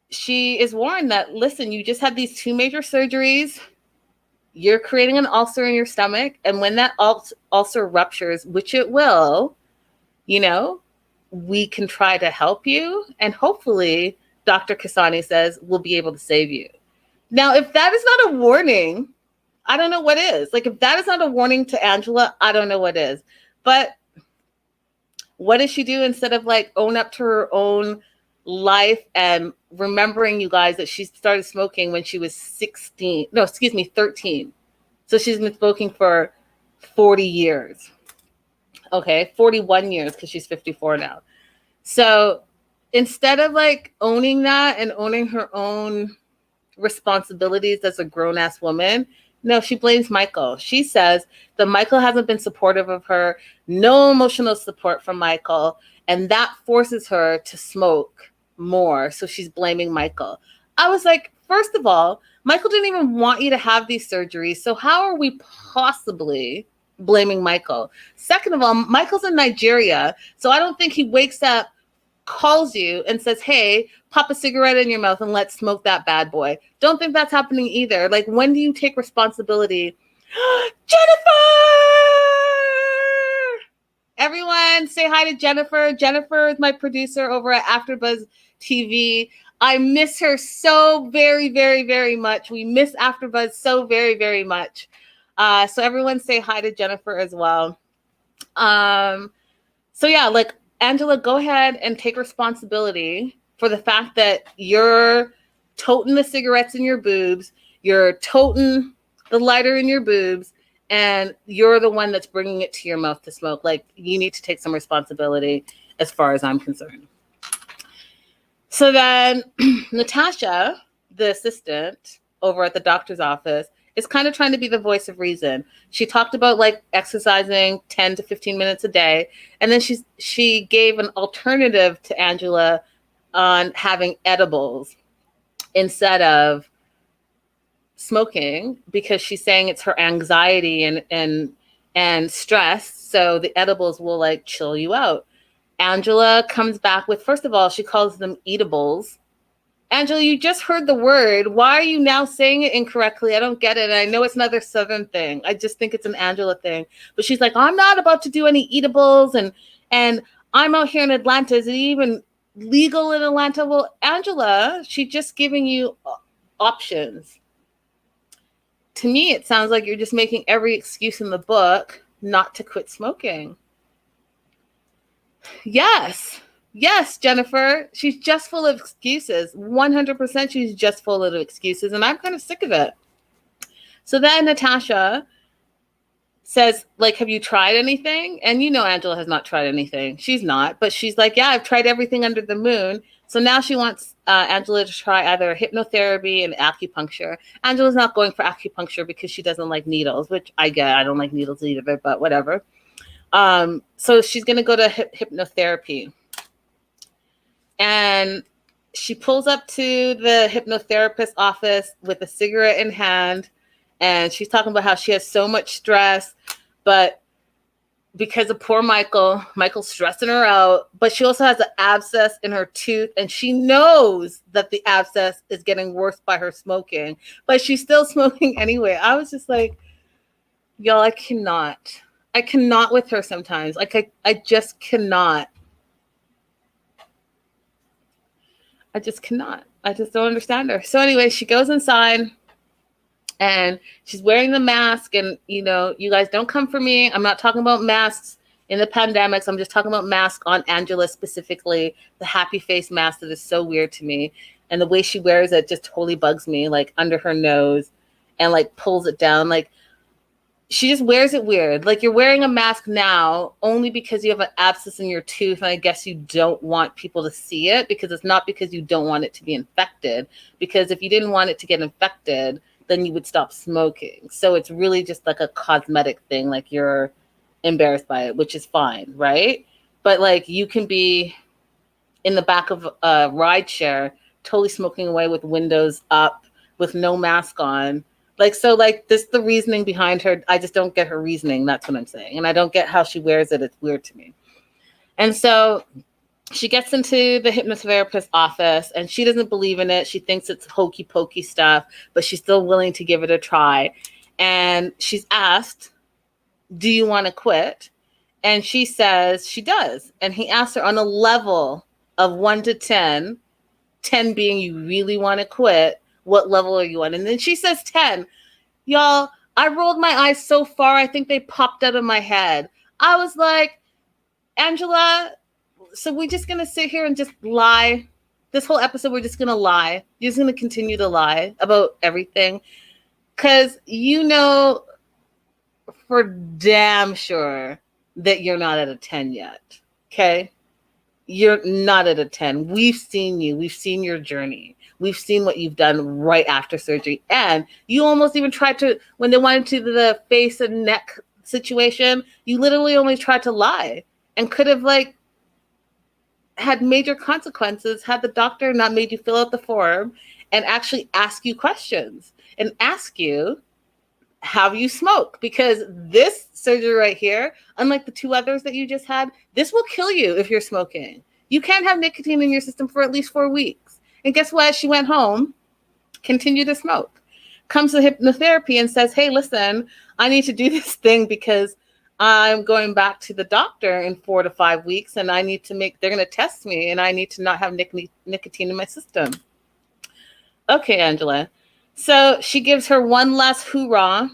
she is warned that, listen, you just had these 2 major surgeries. You're creating an ulcer in your stomach. And when that ulcer ruptures, which it will, we can try to help you. And hopefully, Dr. Kasani says, we'll be able to save you. Now, if that is not a warning, I don't know what is. Like, if that is not a warning to Angela, I don't know what is. But what does she do instead of like own up to her own life and remembering, you guys, that she started smoking when she was 13. So she's been smoking for 40 years. Okay, 41 years because she's 54 now. So instead of like owning that and owning her own responsibilities as a grown-ass woman, no, she blames Michael. She says that Michael hasn't been supportive of her, no emotional support from Michael, and that forces her to smoke more. So she's blaming Michael. I was like, first of all, Michael didn't even want you to have these surgeries. So how are we possibly blaming Michael? Second of all, Michael's in Nigeria. So I don't think he wakes up, calls you and says, hey, pop a cigarette in your mouth and let's smoke that bad boy. Don't think that's happening either. Like, when do you take responsibility? Jennifer! Everyone say hi to Jennifer. Jennifer is my producer over at AfterBuzz TV. I miss her so very, very, very much. We miss AfterBuzz so very, very much. So everyone say hi to Jennifer as well. So yeah, like, Angela, go ahead and take responsibility for the fact that you're toting the cigarettes in your boobs, you're toting the lighter in your boobs, and you're the one that's bringing it to your mouth to smoke. Like, you need to take some responsibility. as far as I'm concerned. So then Natasha, the assistant over at the doctor's office, is kind of trying to be the voice of reason. She talked about like exercising 10 to 15 minutes a day. And then she gave an alternative to Angela on having edibles instead of smoking, because she's saying it's her anxiety and stress. So the edibles will like chill you out. Angela comes back with, first of all, she calls them eatables. Angela, you just heard the word. Why are you now saying it incorrectly? I don't get it. And I know it's another Southern thing. I just think it's an Angela thing. But she's like, I'm not about to do any eatables. And I'm out here in Atlanta. Is it even legal in Atlanta? Well, Angela, she's just giving you options. To me, it sounds like you're just making every excuse in the book not to quit smoking. Yes, Jennifer. She's just full of excuses. 100% she's just full of excuses. And I'm kind of sick of it. So then Natasha says, like, have you tried anything? And you know Angela has not tried anything. She's not. But she's like, yeah, I've tried everything under the moon. So now she wants Angela to try either hypnotherapy and acupuncture. Angela's not going for acupuncture because she doesn't like needles, which I get. I don't like needles either, but whatever. So she's going to go to hypnotherapy. And she pulls up to the hypnotherapist's office with a cigarette in hand. And she's talking about how she has so much stress, but because of poor Michael's stressing her out. But she also has an abscess in her tooth. And she knows that the abscess is getting worse by her smoking. But she's still smoking anyway. I was just like, y'all, I cannot with her sometimes. Like, I just cannot. I just cannot. I just don't understand her. So anyway, she goes inside and she's wearing the mask. And, you know, you guys don't come for me. I'm not talking about masks in the pandemics. I'm just talking about masks on Angela specifically. The happy face mask that is so weird to me. And the way she wears it just totally bugs me, like under her nose and like pulls it down. Like, she just wears it weird. Like, you're wearing a mask now only because you have an abscess in your tooth. And I guess you don't want people to see it, because it's not because you don't want it to be infected. Because if you didn't want it to get infected, then you would stop smoking. So it's really just like a cosmetic thing. Like, you're embarrassed by it, which is fine, right? But like, you can be in the back of a ride share, totally smoking away with windows up, with no mask on. Like, so like this, the reasoning behind her, I just don't get her reasoning. That's what I'm saying. And I don't get how she wears it. It's weird to me. And so she gets into the hypnotherapist's office and she doesn't believe in it. She thinks it's hokey pokey stuff, but she's still willing to give it a try. And she's asked, do you want to quit? And she says she does. And he asks her on a level of 1 to 10, 10 being you really want to quit, what level are you on? And then she says 10. Y'all, I rolled my eyes so far, I think they popped out of my head. I was like, Angela, so we're just going to sit here and just lie? This whole episode, we're just going to lie? You're just going to continue to lie about everything? Because you know for damn sure that you're not at a 10 yet, okay? You're not at a 10. We've seen you. We've seen your journey. We've seen what you've done right after surgery. And you almost even tried to, when they went into the face and neck situation, you literally only tried to lie and could have like had major consequences had the doctor not made you fill out the form and actually ask you questions and ask you, have you smoked? Because this surgery right here, unlike the 2 others that you just had, this will kill you if you're smoking. You can't have nicotine in your system for at least 4 weeks. And guess what? She went home, continued to smoke, comes to hypnotherapy and says, hey, listen, I need to do this thing because I'm going back to the doctor in 4 to 5 weeks and I need to they're going to test me and I need to not have nicotine in my system. Okay, Angela. So she gives her one last hoorah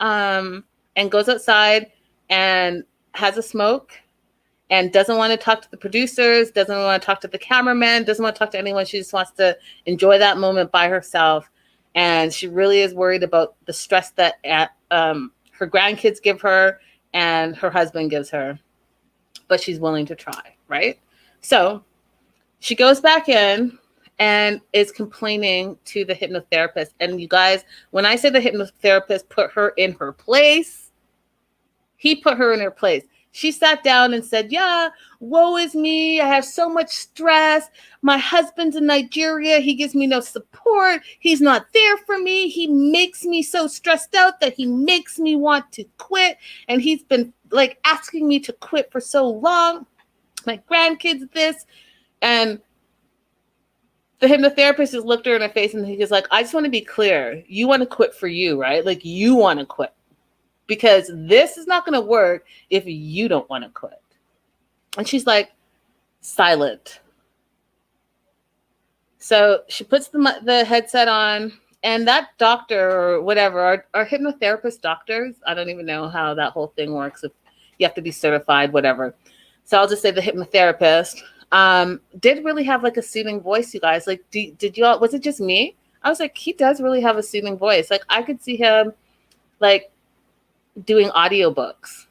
and goes outside and has a smoke and doesn't want to talk to the producers, doesn't want to talk to the cameraman, doesn't want to talk to anyone. She just wants to enjoy that moment by herself. And she really is worried about the stress that her grandkids give her and her husband gives her. but she's willing to try, right? So she goes back in and is complaining to the hypnotherapist. And you guys, when I say the hypnotherapist put her in her place, he put her in her place. She sat down and said, yeah, woe is me. I have so much stress. My husband's in Nigeria. He gives me no support. He's not there for me. He makes me so stressed out that he makes me want to quit. And he's been like asking me to quit for so long. My grandkids this. And the hypnotherapist just looked her in her face and he was like, I just want to be clear. You want to quit for you, right? Like you want to quit. Because this is not going to work if you don't want to quit. And she's like, silent. So she puts the headset on, and that doctor or whatever, our hypnotherapist doctors, I don't even know how that whole thing works. If you have to be certified, whatever. So I'll just say the hypnotherapist did really have like a soothing voice, you guys. Like, did you all, was it just me? I was like, he does really have a soothing voice. Like I could see him like doing audiobooks.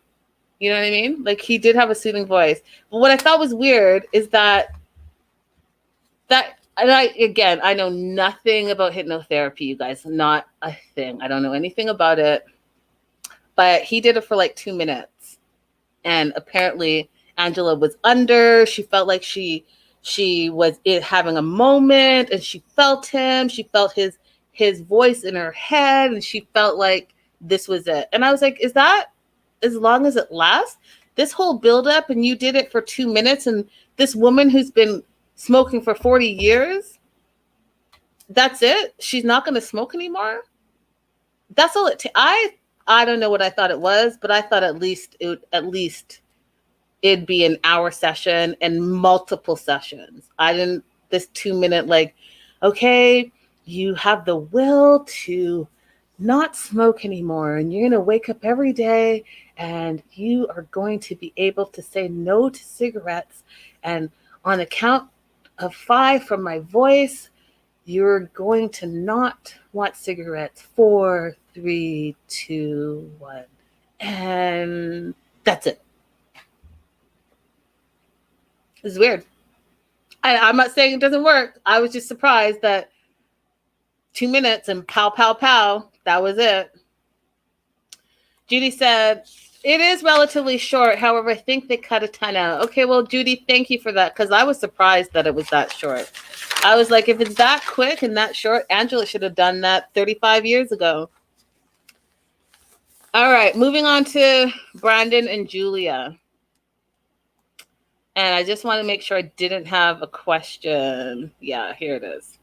You know what I mean? Like he did have a soothing voice. But what I thought was weird is that and I know nothing about hypnotherapy, you guys. Not a thing. I don't know anything about it. But he did it for like 2 minutes. And apparently Angela was under. She felt like she was having a moment, and she felt him. She felt his voice in her head, and she felt like this was it. And I was like, is that as long as it lasts? This whole buildup, and you did it for 2 minutes, and this woman who's been smoking for 40 years, that's it? She's not going to smoke anymore? That's all it I don't know what I thought it was, but I thought at least it'd be an hour session and multiple sessions. This 2 minute, like, okay, you have the will to not smoke anymore, and you're going to wake up every day and you are going to be able to say no to cigarettes, and on a count of 5 from my voice, you're going to not want cigarettes. 4, 3, 2, 1, and that's it. It's weird. I'm not saying it doesn't work. I was just surprised that 2 minutes and pow, pow, pow, that was it. Judy said, it is relatively short. However, I think they cut a ton out. Okay, well, Judy, thank you for that, because I was surprised that it was that short. I was like, if it's that quick and that short, Angela should have done that 35 years ago. All right, moving on to Brandon and Julia. And I just want to make sure I didn't have a question. Yeah, here it is.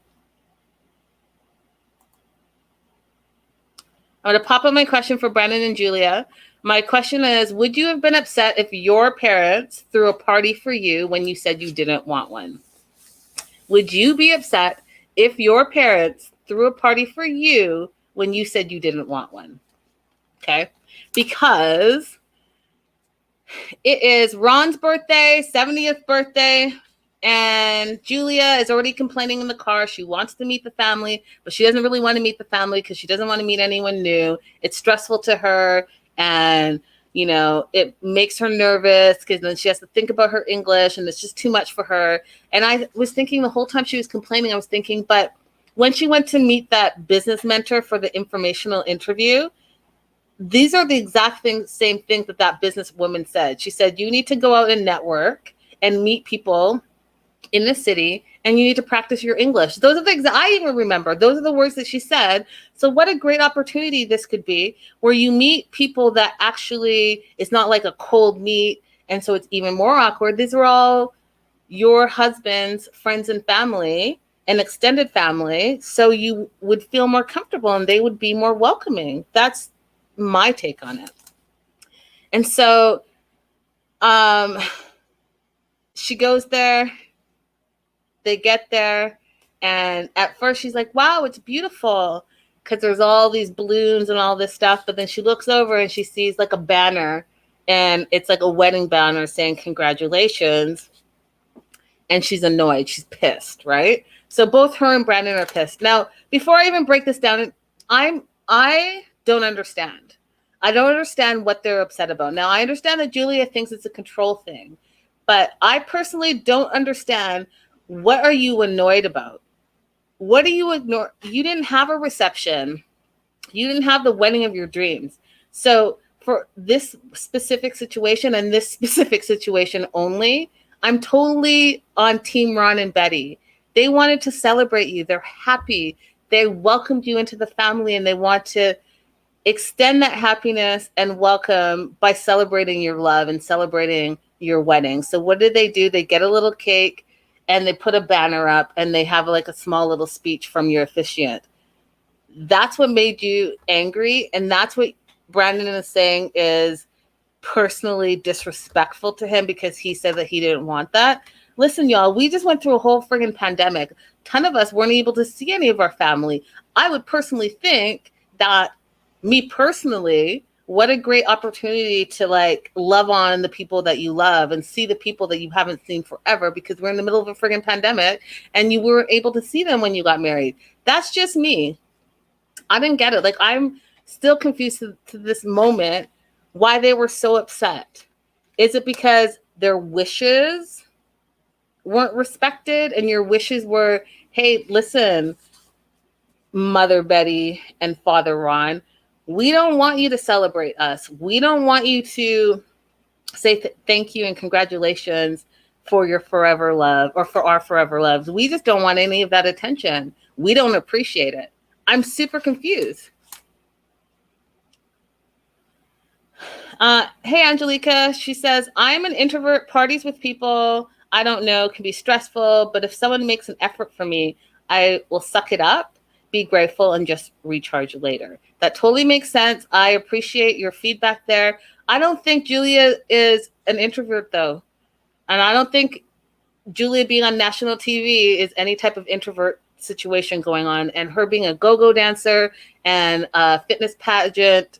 I'm going to pop up my question for Brandon and Julia. My question is, would you have been upset if your parents threw a party for you when you said you didn't want one? Would you be upset if your parents threw a party for you when you said you didn't want one? Okay. Because it is Ron's birthday, 70th birthday, and Julia is already complaining in the car. She wants to meet the family, but she doesn't really want to meet the family because she doesn't want to meet anyone new. It's stressful to her, and it makes her nervous because then she has to think about her English, and it's just too much for her. And I was thinking the whole time she was complaining, I was thinking, but when she went to meet that business mentor for the informational interview, these are the exact same things that businesswoman said. She said, you need to go out and network and meet people in the city, and you need to practice your English. Those are the things that I even remember. Those are the words that she said. So what a great opportunity this could be, where you meet people that actually, it's not like a cold meet, and so it's even more awkward. These are all your husband's friends and family and extended family, so you would feel more comfortable and they would be more welcoming. That's my take on it. And so she goes there, they get there, and at first she's like, wow, it's beautiful, because there's all these balloons and all this stuff. But then she looks over and she sees like a banner, and it's like a wedding banner saying congratulations, and she's annoyed, she's pissed, right? So both her and Brandon are pissed. Now, before I even break this down, I don't understand. I don't understand what they're upset about. Now, I understand that Julia thinks it's a control thing. But I personally don't understand, what are you annoyed about? What do you ignore? You didn't have a reception. You didn't have the wedding of your dreams. So for this specific situation and this specific situation only, I'm totally on Team Ron and Betty. They wanted to celebrate you. They're happy. They welcomed you into the family, and they want to extend that happiness and welcome by celebrating your love and celebrating your wedding. So what did they do? They get a little cake and they put a banner up and they have like a small little speech from your officiant. That's what made you angry. And that's what Brandon is saying is personally disrespectful to him, because he said that he didn't want that. Listen, y'all, we just went through a whole friggin' pandemic. A ton of us weren't able to see any of our family. I would personally think that, me personally, what a great opportunity to like love on the people that you love and see the people that you haven't seen forever, because we're in the middle of a friggin' pandemic and you weren't able to see them when you got married. That's just me. I didn't get it. Like, I'm still confused to this moment why they were so upset. Is it because their wishes weren't respected and your wishes were, hey, listen, Mother Betty and Father Ron, we don't want you to celebrate us. We don't want you to say thank you and congratulations for your forever love or for our forever loves. We just don't want any of that attention. We don't appreciate it. I'm super confused. Hey, Angelica, she says, I'm an introvert. Parties with people I don't know can be stressful, but if someone makes an effort for me, I will suck it up, be grateful, and just recharge later. That totally makes sense. I appreciate your feedback there. I don't think Julia is an introvert, though. And I don't think Julia being on national TV is any type of introvert situation going on. And her being a go-go dancer and a fitness pageant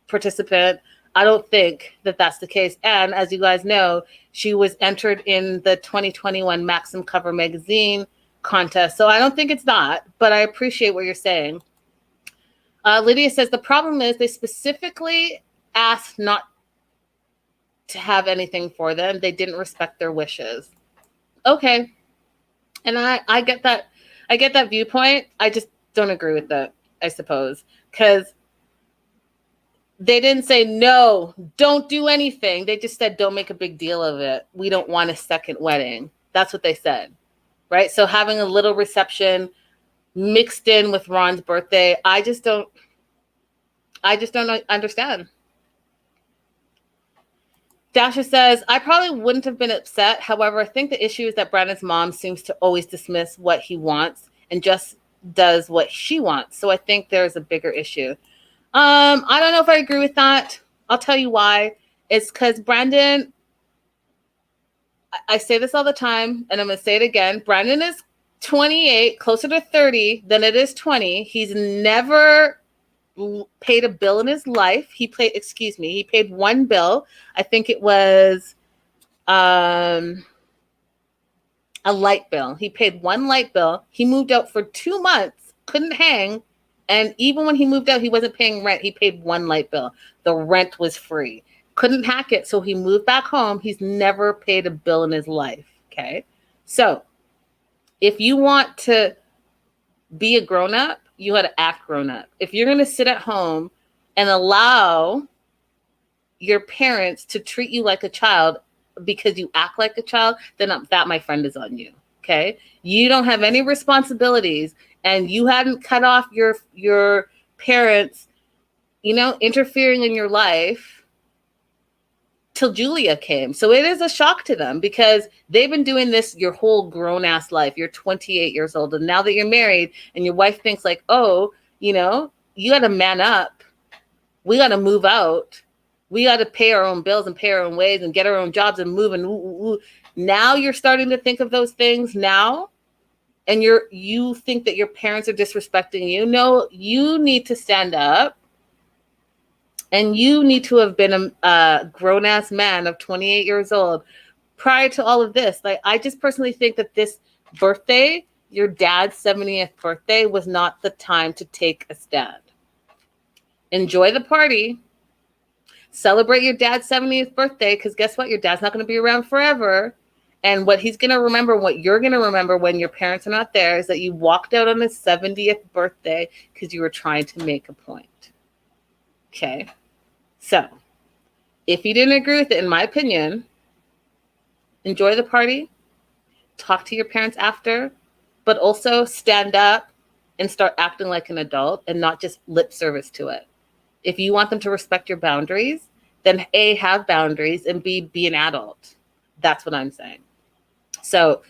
participant, I don't think that that's the case. And as you guys know, she was entered in the 2021 Maxim Cover Magazine contest. So I don't think it's that, but I appreciate what you're saying. Lydia says, the problem is they specifically asked not to have anything for them. They didn't respect their wishes. Okay. And I get that. I get that viewpoint. I just don't agree with that, I suppose. Because they didn't say, no, don't do anything. They just said, don't make a big deal of it. We don't want a second wedding. That's what they said. Right? So having a little reception mixed in with Ron's birthday, I just don't understand. Dasha says, I probably wouldn't have been upset. However, I think the issue is that Brandon's mom seems to always dismiss what he wants and just does what she wants. So I think there's a bigger issue. I don't know if I agree with that. I'll tell you why. It's because Brandon, I say this all the time, and I'm going to say it again. Brandon is 28, closer to 30 than it is 20. He's never paid a bill in his life. He paid one bill. I think it was a light bill. He paid one light bill. He moved out for 2 months, couldn't hang. And even when he moved out, he wasn't paying rent. He paid one light bill. The rent was free. Couldn't hack it. So he moved back home. He's never paid a bill in his life. Okay. So if you want to be a grown-up, you got to act grown-up. If you're going to sit at home and allow your parents to treat you like a child because you act like a child, then that, my friend, is on you. Okay. You don't have any responsibilities, and you hadn't cut off your parents, interfering in your life till Julia came. So it is a shock to them because they've been doing this your whole grown ass life. You're 28 years old. And now that you're married and your wife thinks like, oh, you got to man up. We got to move out. We got to pay our own bills and pay our own ways and get our own jobs and move. And now you're starting to think of those things now. And you think that your parents are disrespecting you. No, you need to stand up. And you need to have been a grown-ass man of 28 years old prior to all of this. Like, I just personally think that this birthday, your dad's 70th birthday, was not the time to take a stand. Enjoy the party. Celebrate your dad's 70th birthday, because guess what? Your dad's not going to be around forever. And what he's going to remember, what you're going to remember when your parents are not there, is that you walked out on his 70th birthday because you were trying to make a point. Okay? So, if you didn't agree with it, in my opinion, enjoy the party, talk to your parents after, but also stand up and start acting like an adult and not just lip service to it. If you want them to respect your boundaries, then A, have boundaries, and B, be an adult. That's what I'm saying. So,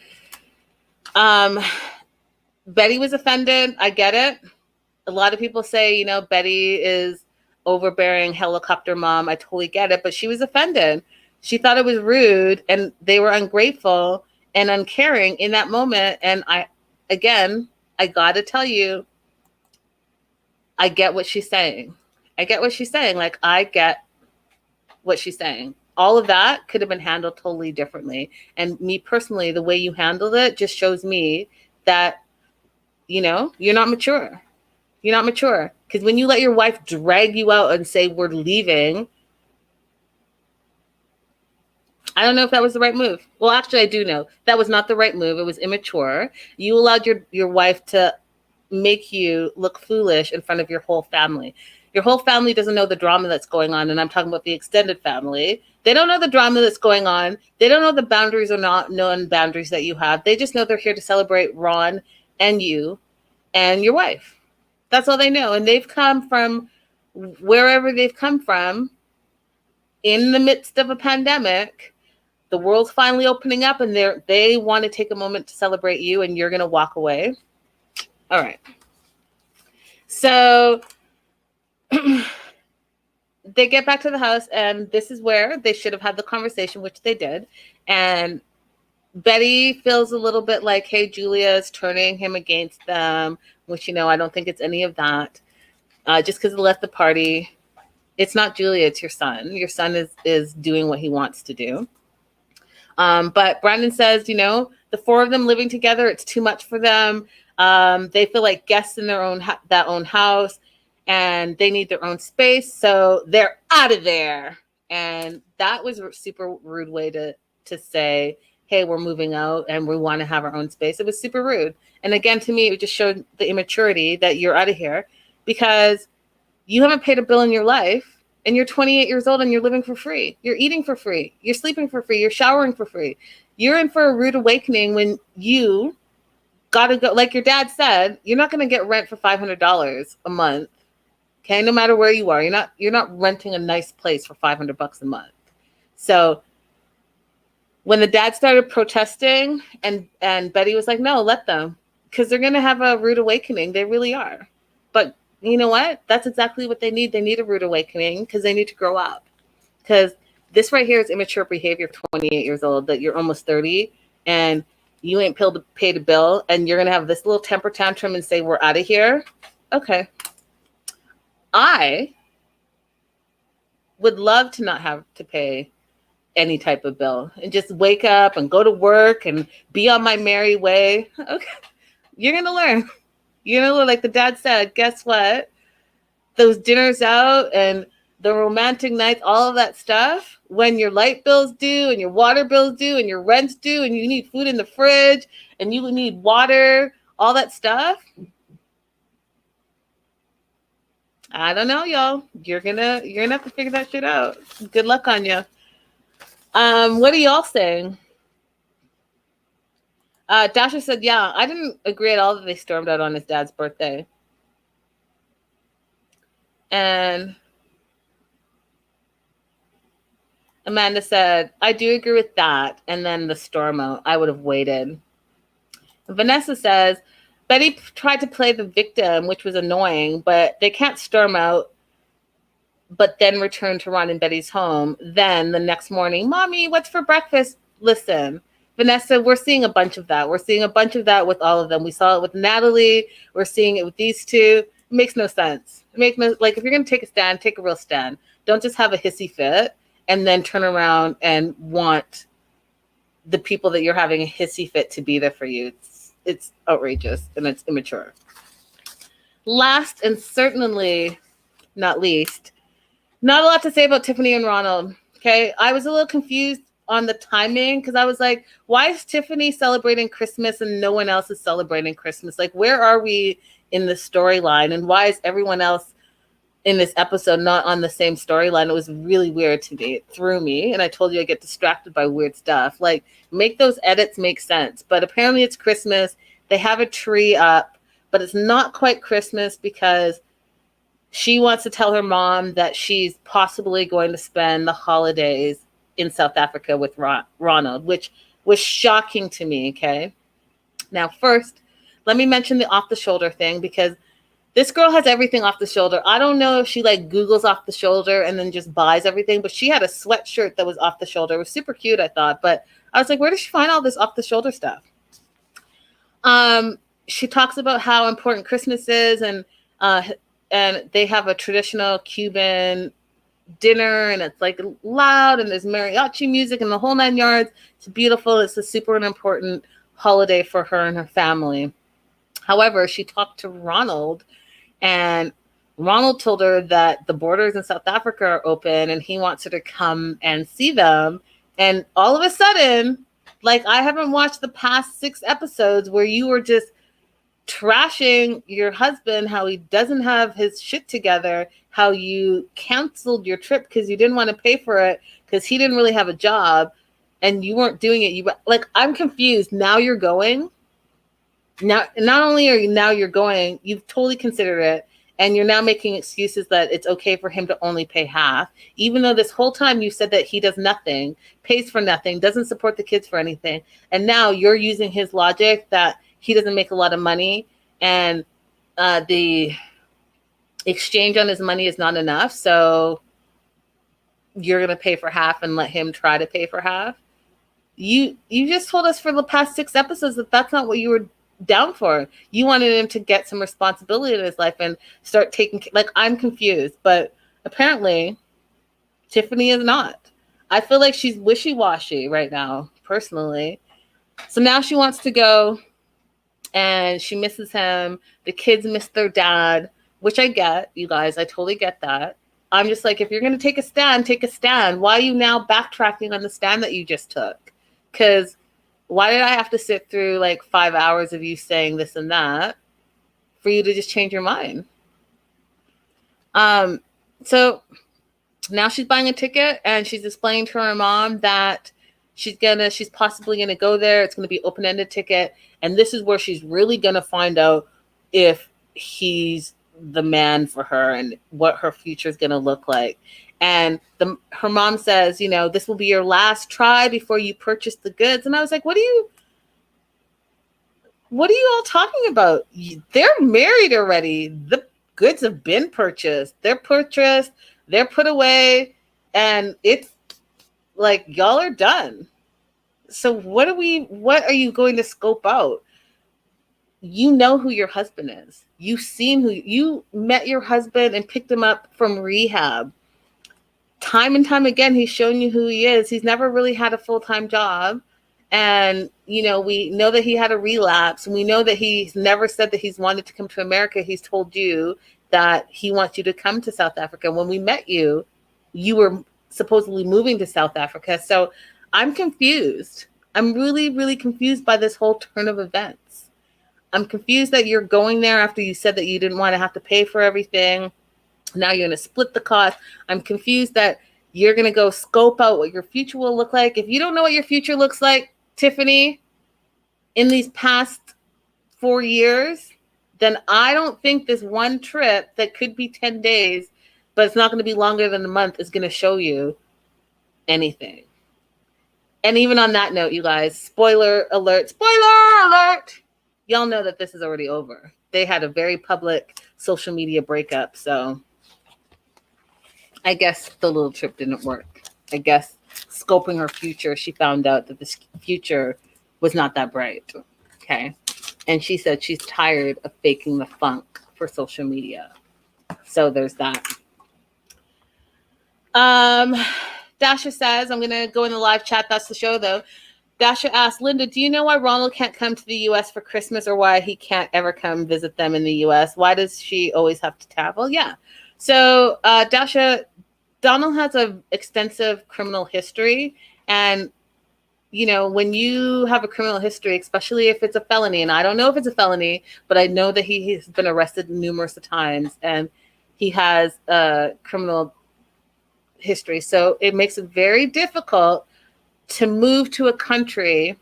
Betty was offended. I get it. A lot of people say, you know, Betty is overbearing helicopter mom. I totally get it. But she was offended. She thought it was rude and they were ungrateful and uncaring in that moment. And I got to tell you, I get what she's saying. Like, I get what she's saying. All of that could have been handled totally differently. And me personally, the way you handled it just shows me that, you know, you're not mature. You're not mature. Because when you let your wife drag you out and say, we're leaving, I don't know if that was the right move. Well, actually, I do know. That was not the right move. It was immature. You allowed your wife to make you look foolish in front of your whole family. Your whole family doesn't know the drama that's going on, and I'm talking about the extended family. They don't know the drama that's going on. They don't know the boundaries or not known boundaries that you have. They just know they're here to celebrate Ron and you and your wife. That's all they know. And they've come from wherever they've come from in the midst of a pandemic. The world's finally opening up, and they want to take a moment to celebrate you, and you're going to walk away. All right. So they get back to the house, and this is where they should have had the conversation, which they did. And Betty feels a little bit like, hey, Julia is turning him against them, which, you know, I don't think it's any of that. Just because they left the party. It's not Julia, it's your son. Your son is doing what he wants to do. But Brandon says, you know, the four of them living together, it's too much for them. They feel like guests in their own house, and they need their own space, so they're out of there. And that was a super rude way to say, hey, we're moving out and we want to have our own space. It was super rude. And again, to me, it just showed the immaturity that you're out of here because you haven't paid a bill in your life. And you're 28 years old and you're living for free. You're eating for free. You're sleeping for free. You're showering for free. You're in for a rude awakening when you got to go. Like your dad said, you're not going to get rent for $500 a month. Okay, no matter where you are, you're not renting a nice place for $500 a month. So when the dad started protesting, and Betty was like, "No, let them, because they're going to have a rude awakening. They really are." But you know what? That's exactly what they need. They need a rude awakening because they need to grow up. Because this right here is immature behavior of 28 years old, that you're almost 30 and you ain't paid a bill and you're going to have this little temper tantrum and say, we're out of here. Okay. I would love to not have to pay any type of bill and just wake up and go to work and be on my merry way. Okay. You're going to learn. You know, like the dad said, guess what? Those dinners out and the romantic nights, all of that stuff, when your light bill's due and your water bill's due and your rent's due and you need food in the fridge and you need water, all that stuff. I don't know, y'all. You're gonna have to figure that shit out. Good luck on you. What are y'all saying? Dasha said, yeah, I didn't agree at all that they stormed out on his dad's birthday. And Amanda said, I do agree with that. And then the storm out, I would have waited. Vanessa says, Betty tried to play the victim, which was annoying, but they can't storm out, but then return to Ron and Betty's home. Then the next morning, Mommy, what's for breakfast? Listen, Vanessa, we're seeing a bunch of that. We're seeing a bunch of that with all of them. We saw it with Natalie. We're seeing it with these two. It makes no sense. Like, if you're going to take a stand, take a real stand. Don't just have a hissy fit and then turn around and want the people that you're having a hissy fit to be there for you. It's outrageous and it's immature. Last and certainly not least, Not a lot to say about Tiffany and Ronald. Okay. I was a little confused on the timing because I was like, why is Tiffany celebrating Christmas and no one else is celebrating Christmas? Like, where are we in the storyline? And why is everyone else in this episode not on the same storyline? It was really weird to me. It threw me. And I told you I get distracted by weird stuff. Like, make those edits make sense. But apparently it's Christmas. They have a tree up, but it's not quite Christmas because she wants to tell her mom that she's possibly going to spend the holidays in South Africa with Ronald, which was shocking to me, okay? Now, first, let me mention the off-the-shoulder thing because this girl has everything off the shoulder. I don't know if she like Googles off the shoulder and then just buys everything, but she had a sweatshirt that was off the shoulder. It was super cute, I thought. But I was like, where does she find all this off the shoulder stuff? She talks about how important Christmas is and they have a traditional Cuban dinner and it's like loud and there's mariachi music and the whole 9 yards. It's beautiful. It's a super important holiday for her and her family. However, she talked to Ronald and Ronald told her that the borders in South Africa are open and he wants her to come and see them. And all of a sudden, like, I haven't watched the past 6 episodes where you were just trashing your husband, how he doesn't have his shit together, how you canceled your trip because you didn't want to pay for it because he didn't really have a job and you weren't doing it. I'm confused. Now you're going. Now, not only are you now you're going, you've totally considered it, and you're now making excuses that it's okay for him to only pay half, even though this whole time you said that he does nothing, pays for nothing, doesn't support the kids for anything, and now you're using his logic that he doesn't make a lot of money and the exchange on his money is not enough, so you're going to pay for half and let him try to pay for half. You just told us for the past 6 episodes that that's not what you were down for. You wanted him to get some responsibility in his life and start taking, like, I'm confused, but apparently Tiffany is not. I feel like she's wishy-washy right now, personally. So now she wants to go and she misses him. The kids miss their dad, which I get, you guys. I totally get that. I'm just like, if you're going to take a stand, take a stand. Why are you now backtracking on the stand that you just took? Because why did I have to sit through like 5 hours of you saying this and that for you to just change your mind? So now she's buying a ticket and she's explaining to her mom that she's possibly gonna go there. It's gonna be open-ended ticket, and this is where she's really gonna find out if he's the man for her and what her future is gonna look like. And her mom says, this will be your last try before you purchase the goods. And I was like, what are you all talking about? They're married already. The goods have been purchased. They're purchased. They're put away. And it's like, y'all are done. So what are you going to scope out? You know who your husband is. You met your husband and picked him up from rehab. Time and time again, he's shown you who he is. He's never really had a full-time job. And, we know that he had a relapse. And we know that he's never said that he's wanted to come to America. He's told you that he wants you to come to South Africa. When we met you, you were supposedly moving to South Africa. So I'm confused. I'm really, really confused by this whole turn of events. I'm confused that you're going there after you said that you didn't want to have to pay for everything. Now you're going to split the cost. I'm confused that you're going to go scope out what your future will look like. If you don't know what your future looks like, Tiffany, in these past 4 years, then I don't think this one trip that could be 10 days, but it's not going to be longer than a month, is going to show you anything. And even on that note, you guys, spoiler alert, y'all know that this is already over. They had a very public social media breakup, so I guess the little trip didn't work. I guess scoping her future, she found out that this future was not that bright. Okay. And she said she's tired of faking the funk for social media. So there's that. Dasha says, I'm going to go in the live chat. That's the show, though. Dasha asked, Linda, do you know why Ronald can't come to the U.S. for Christmas, or why he can't ever come visit them in the U.S.? Why does she always have to travel? Yeah. So, Dasha, Donald has an extensive criminal history, and when you have a criminal history, especially if it's a felony, and I don't know if it's a felony, but I know that he's been arrested numerous times, and he has a criminal history. So it makes it very difficult to move to a country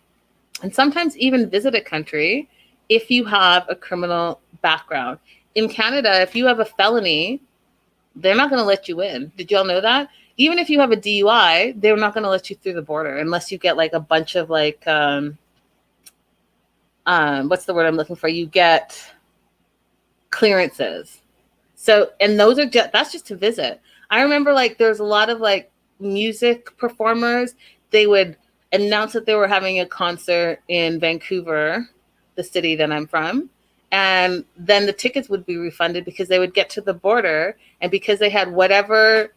and sometimes even visit a country if you have a criminal background. In Canada, if you have a felony, they're not going to let you in. Did y'all know that? Even if you have a DUI, they're not going to let you through the border unless you get like a bunch of like, what's the word I'm looking for? You get clearances. So, and those are that's just to visit. I remember like there's a lot of like music performers. They would announce that they were having a concert in Vancouver, the city that I'm from. And then the tickets would be refunded because they would get to the border, and because they had whatever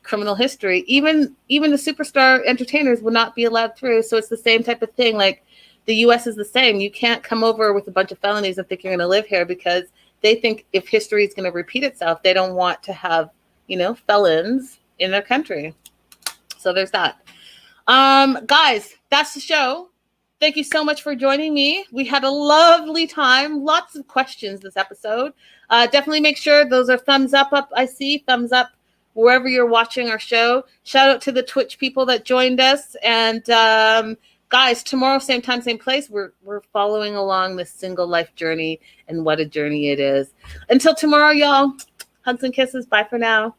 criminal history, even the superstar entertainers would not be allowed through. So it's the same type of thing. Like the US is the same. You can't come over with a bunch of felonies and think you're going to live here, because they think if history is going to repeat itself, they don't want to have, felons in their country. So there's that. Guys, that's the show. Thank you so much for joining me. We had a lovely time. Lots of questions this episode. Definitely make sure those are thumbs up. I see thumbs up wherever you're watching our show. Shout out to the Twitch people that joined us. And guys, tomorrow, same time, same place, we're following along this single life journey, and what a journey it is. Until tomorrow, y'all. Hugs and kisses. Bye for now.